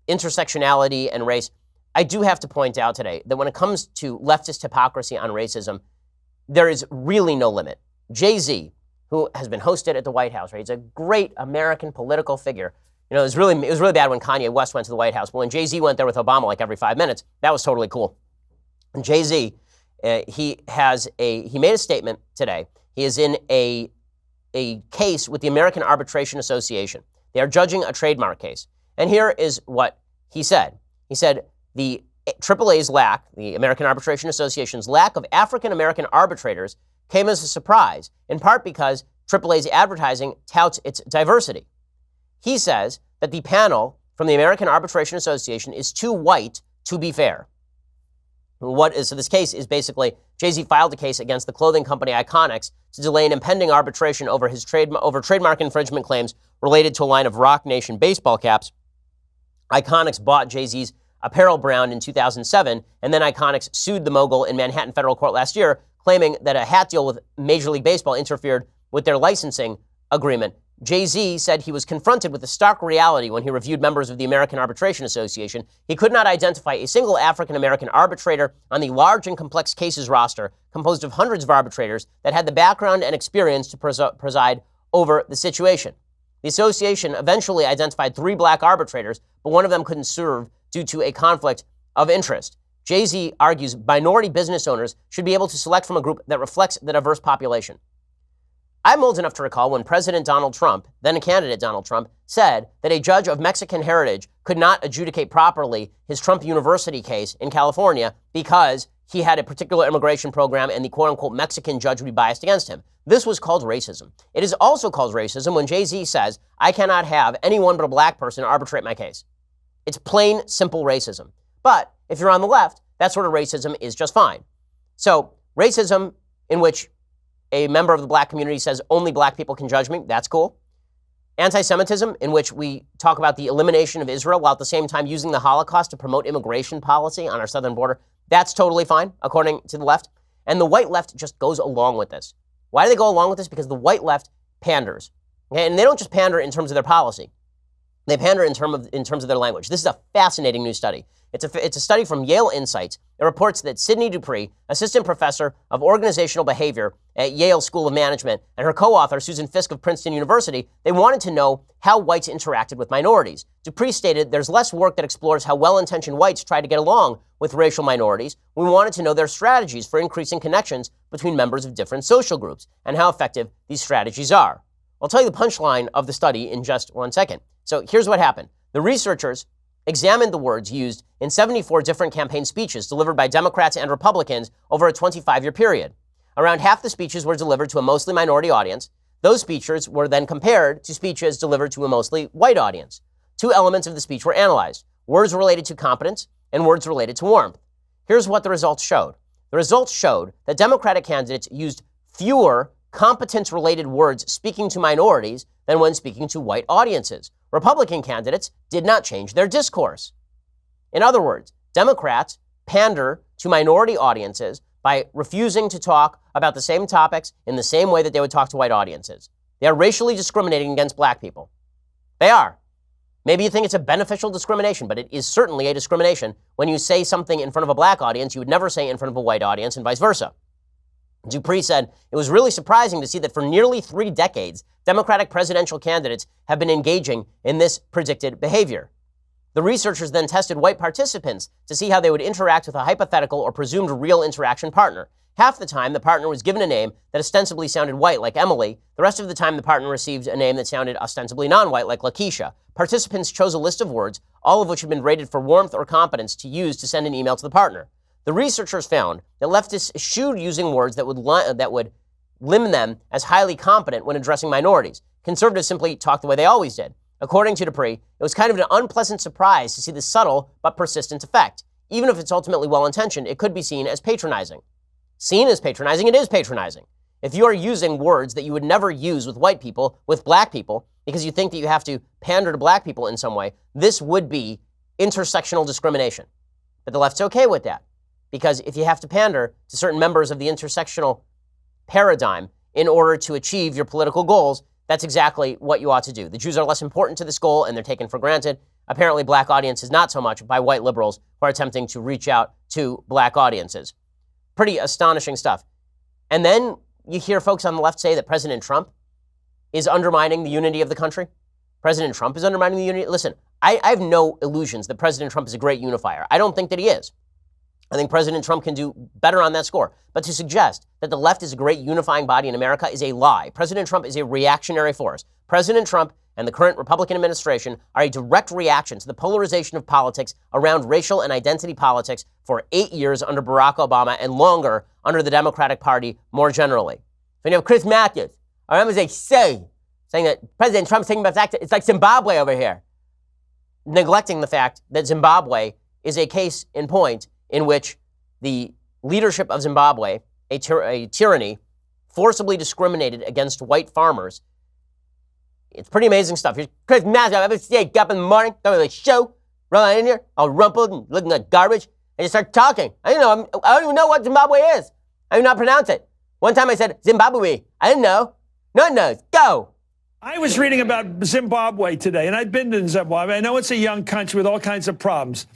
intersectionality and race, I do have to point out today that when it comes to leftist hypocrisy on racism, there is really no limit. Jay-Z, who has been hosted at the White House, right? He's a great American political figure. You know, it was really bad when Kanye West went to the White House, but when Jay-Z went there with Obama like every 5 minutes, that was totally cool. And Jay-Z, he made a statement today. He is in a case with the American Arbitration Association. They are judging a trademark case. And here is what he said. He said, the AAA's lack, the American Arbitration Association's lack of African-American arbitrators came as a surprise, in part because AAA's advertising touts its diversity. He says that the panel from the American Arbitration Association is too white to be fair. So this case is basically, Jay-Z filed a case against the clothing company Iconics to delay an impending arbitration over trademark infringement claims related to a line of Rock Nation baseball caps. Iconics bought Jay-Z's apparel brand in 2007, and then Iconics sued the mogul in Manhattan federal court last year, claiming that a hat deal with Major League Baseball interfered with their licensing agreement. Jay-Z said he was confronted with the stark reality when he reviewed members of the American Arbitration Association. He could not identify a single African-American arbitrator on the large and complex cases roster, composed of hundreds of arbitrators, that had the background and experience to preside over the situation. The association eventually identified 3 black arbitrators, but one of them couldn't serve due to a conflict of interest. Jay-Z argues minority business owners should be able to select from a group that reflects the diverse population. I'm old enough to recall when President Donald Trump, then a candidate Donald Trump, said that a judge of Mexican heritage could not adjudicate properly his Trump University case in California because he had a particular immigration program and the quote-unquote Mexican judge would be biased against him. This was called racism. It is also called racism when Jay-Z says, I cannot have anyone but a black person arbitrate my case. It's plain, simple racism. But if you're on the left, that sort of racism is just fine. So racism in which a member of the black community says only black people can judge me, that's cool. Anti-Semitism, in which we talk about the elimination of Israel while at the same time using the Holocaust to promote immigration policy on our southern border, that's totally fine, according to the left. And the white left just goes along with this. Why do they go along with this? Because the white left panders. Okay? And they don't just pander in terms of their policy. They pander in terms of their language. This is a fascinating new study. It's a study from Yale Insights. It reports that Sidney Dupree, assistant professor of organizational behavior at Yale School of Management, and her co-author, Susan Fisk of Princeton University, they wanted to know how whites interacted with minorities. Dupree stated, there's less work that explores how well-intentioned whites try to get along with racial minorities. We wanted to know their strategies for increasing connections between members of different social groups and how effective these strategies are. I'll tell you the punchline of the study in just 1 second. So here's what happened. The researchers examined the words used in 74 different campaign speeches delivered by Democrats and Republicans over a 25-year period. Around half the speeches were delivered to a mostly minority audience. Those speeches were then compared to speeches delivered to a mostly white audience. Two elements of the speech were analyzed: words related to competence and words related to warmth. Here's what the results showed. The results showed that Democratic candidates used fewer competence-related words speaking to minorities than when speaking to white audiences. Republican candidates did not change their discourse. In other words, Democrats pander to minority audiences by refusing to talk about the same topics in the same way that they would talk to white audiences. They are racially discriminating against black people. They are. Maybe you think it's a beneficial discrimination, but it is certainly a discrimination when you say something in front of a black audience you would never say in front of a white audience, and vice versa. Dupree said, "It was really surprising to see that for nearly 3 decades, Democratic presidential candidates have been engaging in this predicted behavior." The researchers then tested white participants to see how they would interact with a hypothetical or presumed real interaction partner. Half the time, the partner was given a name that ostensibly sounded white, like Emily. The rest of the time, the partner received a name that sounded ostensibly non-white, like Lakeisha. Participants chose a list of words, all of which had been rated for warmth or competence, to use to send an email to the partner. The researchers found that leftists eschewed using words that would limit them as highly competent when addressing minorities. Conservatives simply talked the way they always did. According to Dupree, it was kind of an unpleasant surprise to see the subtle but persistent effect. Even if it's ultimately well-intentioned, it could be seen as patronizing. Seen as patronizing, it is patronizing. If you are using words that you would never use with white people, with black people, because you think that you have to pander to black people in some way, this would be intersectional discrimination. But the left's okay with that, because if you have to pander to certain members of the intersectional paradigm in order to achieve your political goals, that's exactly what you ought to do. The Jews are less important to this goal, and they're taken for granted. Apparently, black audiences not so much by white liberals who are attempting to reach out to black audiences. Pretty astonishing stuff. And then you hear folks on the left say that President Trump is undermining the unity of the country. President Trump is undermining the unity. Listen, I have no illusions that President Trump is a great unifier. I don't think that he is. I think President Trump can do better on that score. But to suggest that the left is a great unifying body in America is a lie. President Trump is a reactionary force. President Trump and the current Republican administration are a direct reaction to the polarization of politics around racial and identity politics for 8 years under Barack Obama and longer under the Democratic Party more generally. So you have Chris Matthews, or I'm going to say, saying that President Trump's taking about it's like Zimbabwe over here, neglecting the fact that Zimbabwe is a case in point in which the leadership of Zimbabwe, a tyranny, forcibly discriminated against white farmers. It's pretty amazing stuff. Here's Chris Matthews. I ever stayed up in the morning, going to the show, run in here, all rumpled and looking like garbage, and just start talking. I don't even know what Zimbabwe is. I do not pronounce it. One time I said Zimbabwe. I didn't know. No one knows. Go. I was reading about Zimbabwe today, and I've been to Zimbabwe. I know it's a young country with all kinds of problems.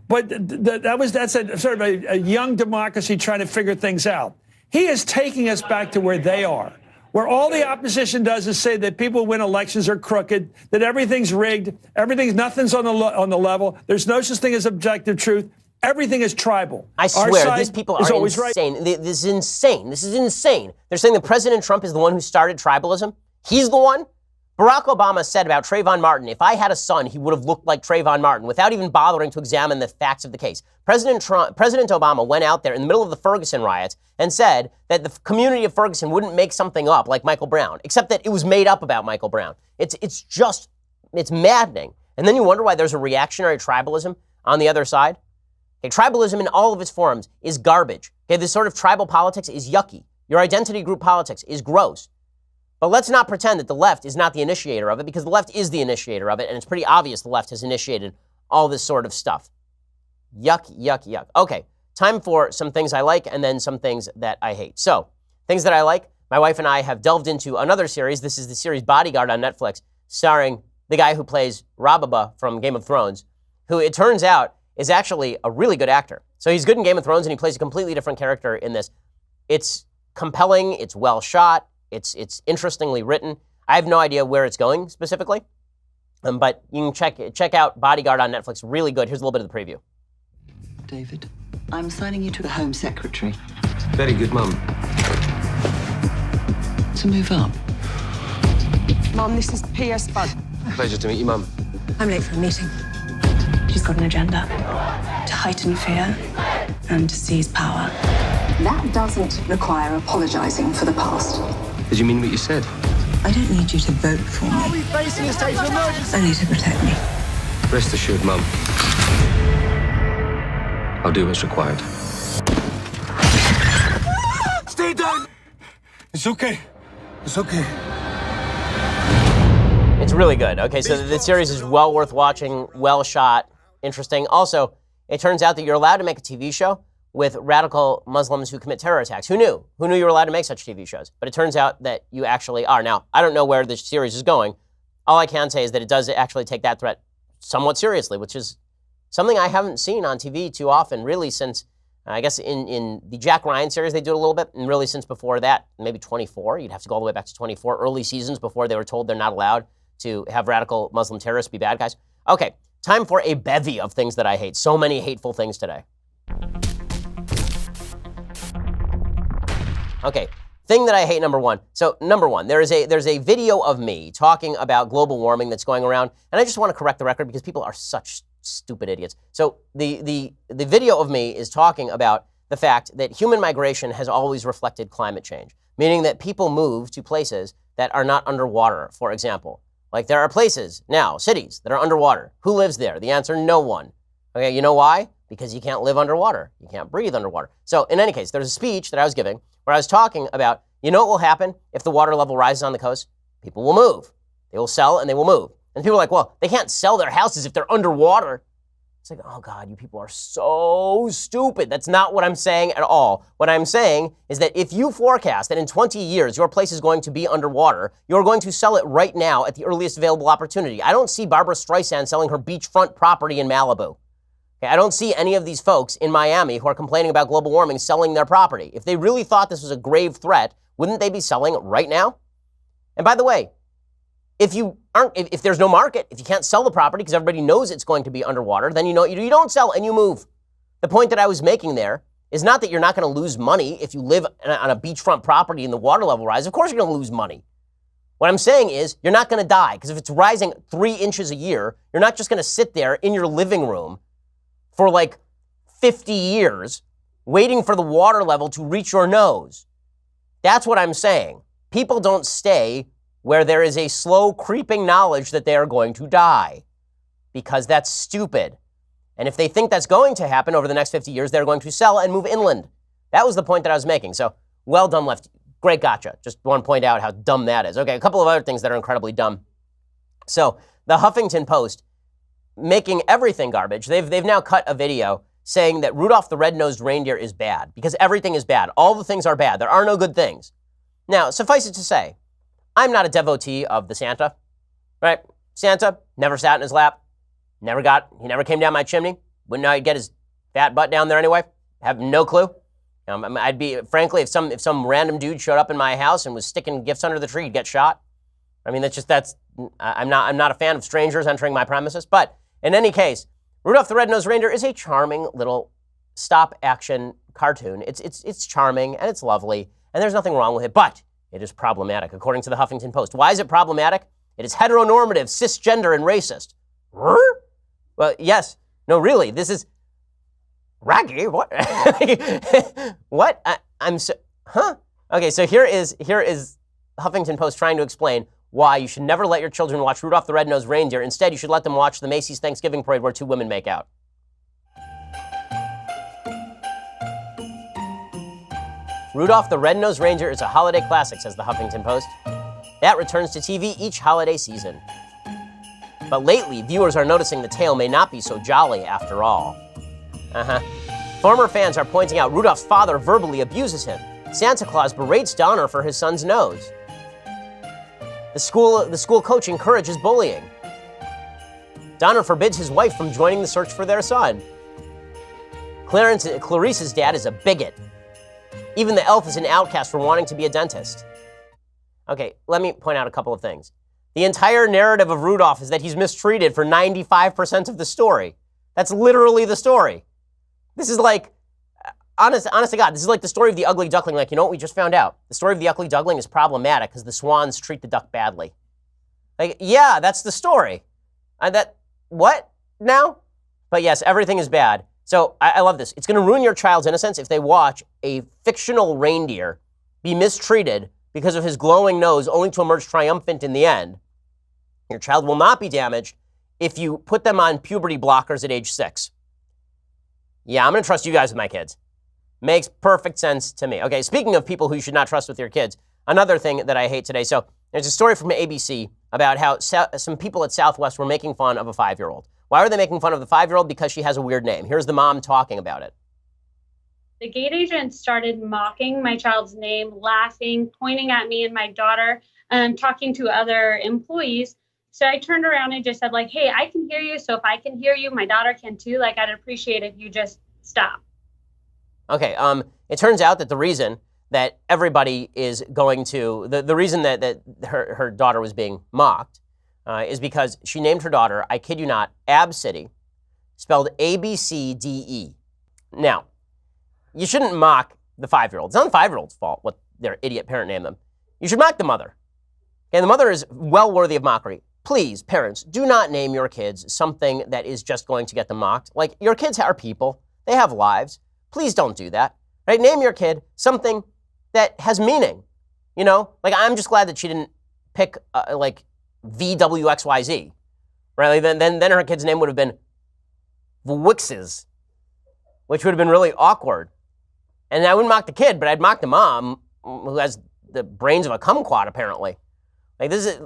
But that's a sort of a young democracy trying to figure things out. He is taking us back to where they are, where all the opposition does is say that people who win elections are crooked, that everything's rigged, nothing's on the level. There's no such thing as objective truth. Everything is tribal. I swear, these people are insane. Right. This is insane. This is insane. They're saying that President Trump is the one who started tribalism. He's the one. Barack Obama said about Trayvon Martin, if I had a son, he would have looked like Trayvon Martin, without even bothering to examine the facts of the case. President Obama went out there in the middle of the Ferguson riots and said that the community of Ferguson wouldn't make something up like Michael Brown, except that it was made up about Michael Brown. It's maddening. And then you wonder why there's a reactionary tribalism on the other side. Okay, tribalism in all of its forms is garbage. Okay, this sort of tribal politics is yucky. Your identity group politics is gross. But let's not pretend that the left is not the initiator of it, because the left is the initiator of it, and it's pretty obvious the left has initiated all this sort of stuff. Yuck, yuck, yuck. Okay, time for some things I like and then some things that I hate. So, things that I like, my wife and I have delved into another series. This is the series Bodyguard on Netflix, starring the guy who plays Rababa from Game of Thrones, who it turns out is actually a really good actor. So he's good in Game of Thrones, and he plays a completely different character in this. It's compelling, it's well shot, it's interestingly written. I have no idea where it's going specifically, but you can check out Bodyguard on Netflix. Really good. Here's a little bit of the preview. David, I'm assigning you to the Home Secretary. Very good, Mum. To move up. Mum, this is P.S. Bud. Pleasure to meet you, Mum. I'm late for a meeting. She's got an agenda to heighten fear and to seize power. That doesn't require apologizing for the past. Did you mean what you said? I don't need you to vote for me. Are we facing a state of emergency? Only to protect me. Rest assured, Mum. I'll do what's required. Stay down! It's okay. It's okay. It's really good. Okay, so the series is well worth watching, well shot, interesting. Also, it turns out that you're allowed to make a TV show with radical Muslims who commit terror attacks. Who knew? Who knew you were allowed to make such TV shows? But it turns out that you actually are. Now, I don't know where this series is going. All I can say is that it does actually take that threat somewhat seriously, which is something I haven't seen on TV too often, really since, I guess in the Jack Ryan series, they do it a little bit, and really since before that, maybe 24. You'd have to go all the way back to 24, early seasons before they were told they're not allowed to have radical Muslim terrorists be bad guys. Okay, time for a bevy of things that I hate. So many hateful things today. Okay, thing that I hate, number one. So number one, there's a video of me talking about global warming that's going around, and I just want to correct the record because people are such stupid idiots. So the video of me is talking about the fact that human migration has always reflected climate change, meaning that people move to places that are not underwater, for example. Like there are places now, cities, that are underwater. Who lives there? The answer, no one. Okay, you know why? Because you can't live underwater. You can't breathe underwater. So in any case, there's a speech that I was giving where I was talking about, you know what will happen if the water level rises on the coast? People will move. They will sell and they will move. And people are like, well, they can't sell their houses if they're underwater. It's like, oh God, you people are so stupid. That's not what I'm saying at all. What I'm saying is that if you forecast that in 20 years your place is going to be underwater, you're going to sell it right now at the earliest available opportunity. I don't see Barbara Streisand selling her beachfront property in Malibu. Okay, I don't see any of these folks in Miami who are complaining about global warming selling their property. If they really thought this was a grave threat, wouldn't they be selling right now? And by the way, if there's no market, if you can't sell the property because everybody knows it's going to be underwater, then you don't sell and you move. The point that I was making there is not that you're not going to lose money if you live on a beachfront property and the water level rises. Of course you're going to lose money. What I'm saying is you're not going to die because if it's rising 3 inches a year, you're not just going to sit there in your living room for like 50 years waiting for the water level to reach your nose. That's what I'm saying. People don't stay where there is a slow creeping knowledge that they are going to die because that's stupid. And if they think that's going to happen over the next 50 years, they're going to sell and move inland. That was the point that I was making. So well done, Lefty. Great gotcha. Just want to point out how dumb that is. Okay, a couple of other things that are incredibly dumb. So the Huffington Post, making everything garbage. They've now cut a video saying that Rudolph the Red-Nosed Reindeer is bad because everything is bad. All the things are bad. There are no good things. Now, suffice it to say, I'm not a devotee of the Santa, right? Santa never sat in his lap, he never came down my chimney. Wouldn't know he'd get his fat butt down there anyway. Have no clue. I'd be, frankly, if some random dude showed up in my house and was sticking gifts under the tree, he'd get shot. I mean, I'm not a fan of strangers entering my premises. But in any case, Rudolph the Red-Nosed Reindeer is a charming little stop-action cartoon. It's charming and it's lovely, and there's nothing wrong with it. But it is problematic, according to the Huffington Post. Why is it problematic? It is heteronormative, cisgender, and racist. Well, yes. No, really. This is Raggy. What? What? I'm so. Huh? Okay. So here is Huffington Post trying to explain why you should never let your children watch Rudolph the Red-Nosed Reindeer. Instead, you should let them watch the Macy's Thanksgiving Parade where two women make out. Rudolph the Red-Nosed Reindeer is a holiday classic, says the Huffington Post. That returns to TV each holiday season. But lately, viewers are noticing the tale may not be so jolly after all. Former fans are pointing out Rudolph's father verbally abuses him. Santa Claus berates Donner for his son's nose. The school coach encourages bullying. Donner forbids his wife from joining the search for their son. Clarice's dad is a bigot. Even the elf is an outcast for wanting to be a dentist. Okay, let me point out a couple of things. The entire narrative of Rudolph is that he's mistreated for 95% of the story. That's literally the story. This is like, honest to God, this is like the story of the ugly duckling. Like, you know what we just found out? The story of the ugly duckling is problematic because the swans treat the duck badly. Like, yeah, that's the story. what now? But yes, everything is bad. So I love this. It's going to ruin your child's innocence if they watch a fictional reindeer be mistreated because of his glowing nose, only to emerge triumphant in the end. Your child will not be damaged if you put them on puberty blockers at age 6. Yeah, I'm going to trust you guys with my kids. Makes perfect sense to me. Okay, speaking of people who you should not trust with your kids, another thing that I hate today. So there's a story from ABC about how some people at Southwest were making fun of a 5-year-old. Why are they making fun of the 5-year-old? Because she has a weird name. Here's the mom talking about it. The gate agent started mocking my child's name, laughing, pointing at me and my daughter, and talking to other employees. So I turned around and just said, like, hey, I can hear you. So if I can hear you, my daughter can too. Like, I'd appreciate if you just stop. Okay, it turns out that the reason that everybody is going to, the reason that her daughter was being mocked is because she named her daughter, I kid you not, Absidy, spelled A-B-C-D-E. Now, you shouldn't mock the 5-year-old. It's not the 5-year-old's fault what their idiot parent named them. You should mock the mother. Okay, the mother is well worthy of mockery. Please, parents, do not name your kids something that is just going to get them mocked. Like, your kids are people. They have lives. Please don't do that. Right? Name your kid something that has meaning. You know? Like, I'm just glad that she didn't pick, like, VWXYZ. Right? Like, then her kid's name would have been Wixes, which would have been really awkward. And I wouldn't mock the kid, but I'd mock the mom, who has the brains of a kumquat, apparently. Like, this is...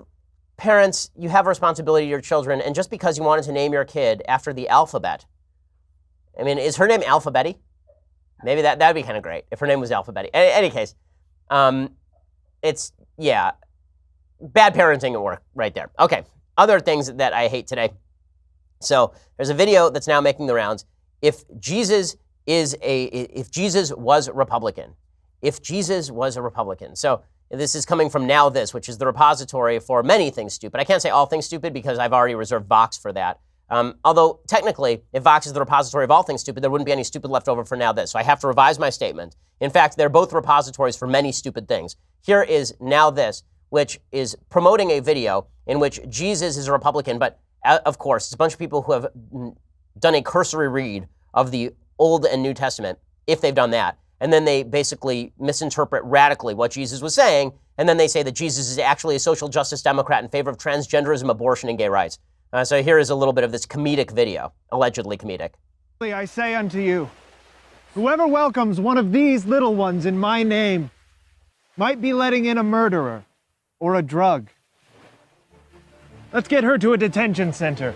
Parents, you have a responsibility to your children, and just because you wanted to name your kid after the alphabet, I mean, is her name Alphabetty? Maybe that'd be kind of great if her name was Alphabetty. In any case, it's, yeah, bad parenting at work right there. Okay, other things that I hate today. So there's a video that's now making the rounds. If Jesus was Republican, so this is coming from Now This, which is the repository for many things stupid. I can't say all things stupid because I've already reserved Vox for that. Although, technically, if Vox is the repository of all things stupid, there wouldn't be any stupid left over for Now This. So I have to revise my statement. In fact, they're both repositories for many stupid things. Here is Now This, which is promoting a video in which Jesus is a Republican, but of course, it's a bunch of people who have done a cursory read of the Old and New Testament, if they've done that. And then they basically misinterpret radically what Jesus was saying, and then they say that Jesus is actually a social justice Democrat in favor of transgenderism, abortion, and gay rights. So here is a little bit of this comedic video, allegedly comedic. I say unto you, whoever welcomes one of these little ones in my name might be letting in a murderer or a drug. Let's get her to a detention center,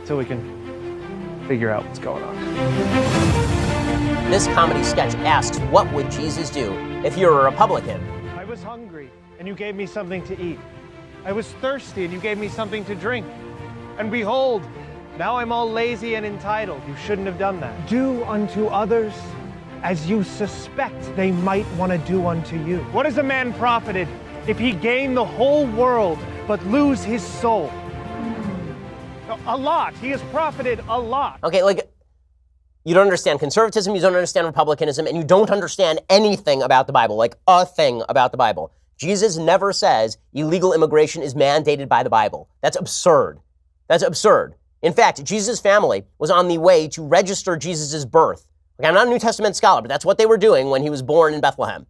so we can figure out what's going on. This comedy sketch asks, what would Jesus do if you were a Republican? I was hungry, and you gave me something to eat. I was thirsty, and you gave me something to drink. And behold, now I'm all lazy and entitled. You shouldn't have done that. Do unto others as you suspect they might want to do unto you. What is a man profited if he gain the whole world but lose his soul? A lot. He has profited a lot. Okay, like, you don't understand conservatism, you don't understand republicanism, and you don't understand anything about the Bible, like a thing about the Bible. Jesus never says illegal immigration is mandated by the Bible. That's absurd. That's absurd. In fact, Jesus' family was on the way to register Jesus' birth. Okay, I'm not a New Testament scholar, but that's what they were doing when he was born in Bethlehem.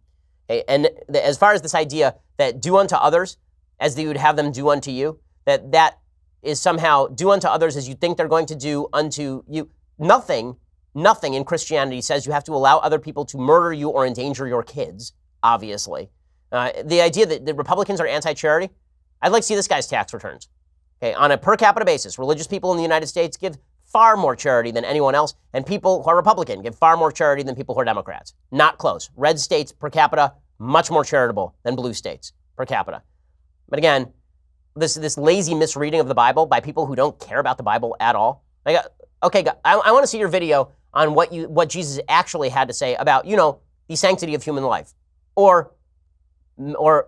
Okay, and as far as this idea that do unto others as you would have them do unto you, that is somehow do unto others as you think they're going to do unto you. Nothing in Christianity says you have to allow other people to murder you or endanger your kids, obviously. The idea that the Republicans are anti-charity, I'd like to see this guy's tax returns. Okay, on a per capita basis, religious people in the United States give far more charity than anyone else, and people who are Republican give far more charity than people who are Democrats. Not close. Red states per capita, much more charitable than blue states per capita. But again, this lazy misreading of the Bible by people who don't care about the Bible at all. Like, okay, I want to see your video on what Jesus actually had to say about, the sanctity of human life. Or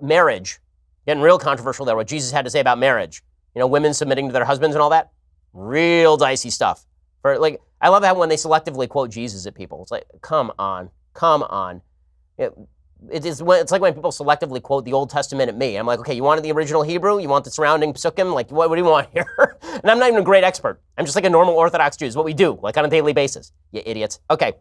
marriage. Getting real controversial there, what Jesus had to say about marriage. Women submitting to their husbands and all that. Real dicey stuff. I love how when they selectively quote Jesus at people. It's like, come on. it's like when people selectively quote the Old Testament at me. I'm like, okay, you wanted the original Hebrew? You want the surrounding psukim? Like, what do you want here? And I'm not even a great expert. I'm just like a normal Orthodox Jew. It's what we do, like on a daily basis. You idiots. Okay,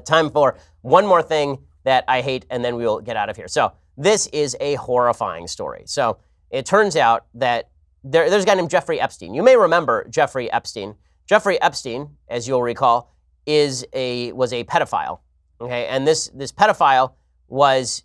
time for one more thing that I hate, and then we will get out of here. So this is a horrifying story. So it turns out that there's a guy named Jeffrey Epstein. You may remember Jeffrey Epstein. Jeffrey Epstein, as you'll recall, was a pedophile. Okay, and this pedophile was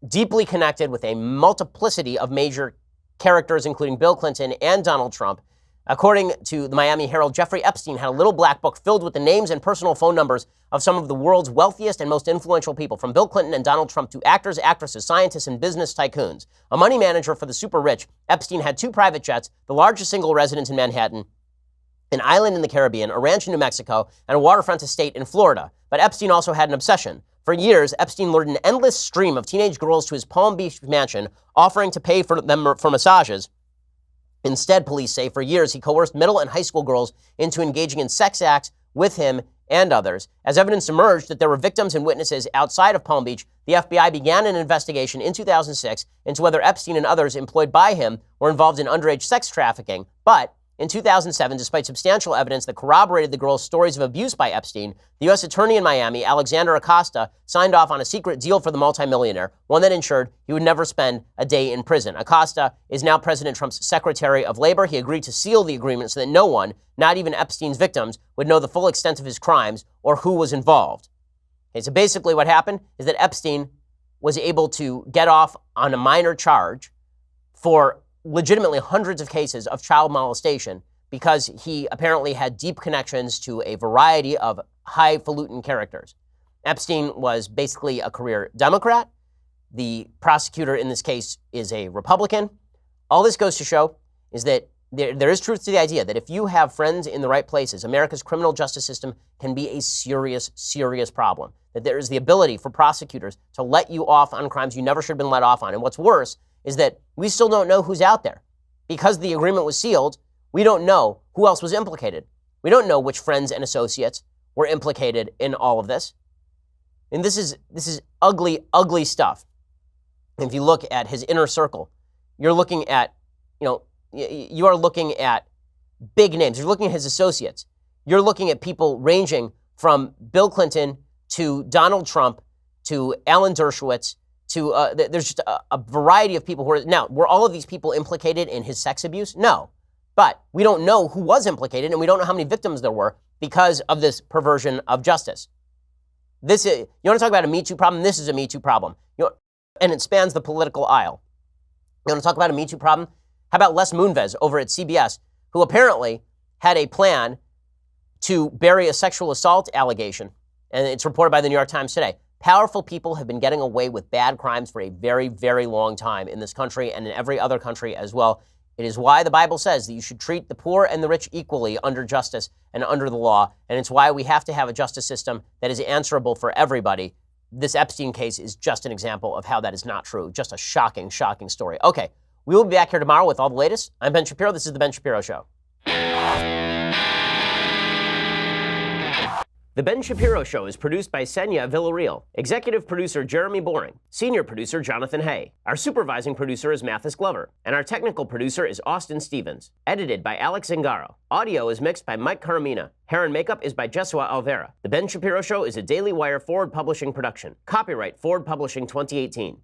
deeply connected with a multiplicity of major characters, including Bill Clinton and Donald Trump. According to the Miami Herald, Jeffrey Epstein had a little black book filled with the names and personal phone numbers of some of the world's wealthiest and most influential people, from Bill Clinton and Donald Trump to actors, actresses, scientists, and business tycoons. A money manager for the super rich, Epstein had 2 private jets, the largest single residence in Manhattan, an island in the Caribbean, a ranch in New Mexico, and a waterfront estate in Florida. But Epstein also had an obsession. For years, Epstein lured an endless stream of teenage girls to his Palm Beach mansion, offering to pay for them for massages. Instead, police say, for years, he coerced middle and high school girls into engaging in sex acts with him and others. As evidence emerged that there were victims and witnesses outside of Palm Beach, the FBI began an investigation in 2006 into whether Epstein and others employed by him were involved in underage sex trafficking. But in 2007, despite substantial evidence that corroborated the girls' stories of abuse by Epstein, the U.S. Attorney in Miami, Alexander Acosta, signed off on a secret deal for the multimillionaire, one that ensured he would never spend a day in prison. Acosta is now President Trump's Secretary of Labor. He agreed to seal the agreement so that no one, not even Epstein's victims, would know the full extent of his crimes or who was involved. Okay, so basically what happened is that Epstein was able to get off on a minor charge for legitimately hundreds of cases of child molestation because he apparently had deep connections to a variety of highfalutin characters. Epstein was basically a career Democrat. The prosecutor in this case is a Republican. All this goes to show is that there is truth to the idea that if you have friends in the right places, America's criminal justice system can be a serious, serious problem. That there is the ability for prosecutors to let you off on crimes you never should have been let off on. And what's worse is that we still don't know who's out there. Because the agreement was sealed, we don't know who else was implicated. We don't know which friends and associates were implicated in all of this. And this is ugly, ugly stuff. If you look at his inner circle, you're looking at, you are looking at big names. You're looking at his associates. You're looking at people ranging from Bill Clinton to Donald Trump to Alan Dershowitz to, there's just a variety of people who are, now, were all of these people implicated in his sex abuse? No. But we don't know who was implicated, and we don't know how many victims there were because of this perversion of justice. You want to talk about a Me Too problem? This is a Me Too problem. And it spans the political aisle. You want to talk about a Me Too problem? How about Les Moonves over at CBS, who apparently had a plan to bury a sexual assault allegation, and it's reported by the New York Times today. Powerful people have been getting away with bad crimes for a very, very long time in this country and in every other country as well. It is why the Bible says that you should treat the poor and the rich equally under justice and under the law. And it's why we have to have a justice system that is answerable for everybody. This Epstein case is just an example of how that is not true. Just a shocking, shocking story. Okay, we will be back here tomorrow with all the latest. I'm Ben Shapiro. This is The Ben Shapiro Show. The Ben Shapiro Show is produced by Senya Villarreal, executive producer Jeremy Boring, senior producer Jonathan Hay. Our supervising producer is Mathis Glover, and our technical producer is Austin Stevens. Edited by Alex Zingaro. Audio is mixed by Mike Caramina. Hair and makeup is by Jesua Alvera. The Ben Shapiro Show is a Daily Wire Forward Publishing production. Copyright Forward Publishing 2018.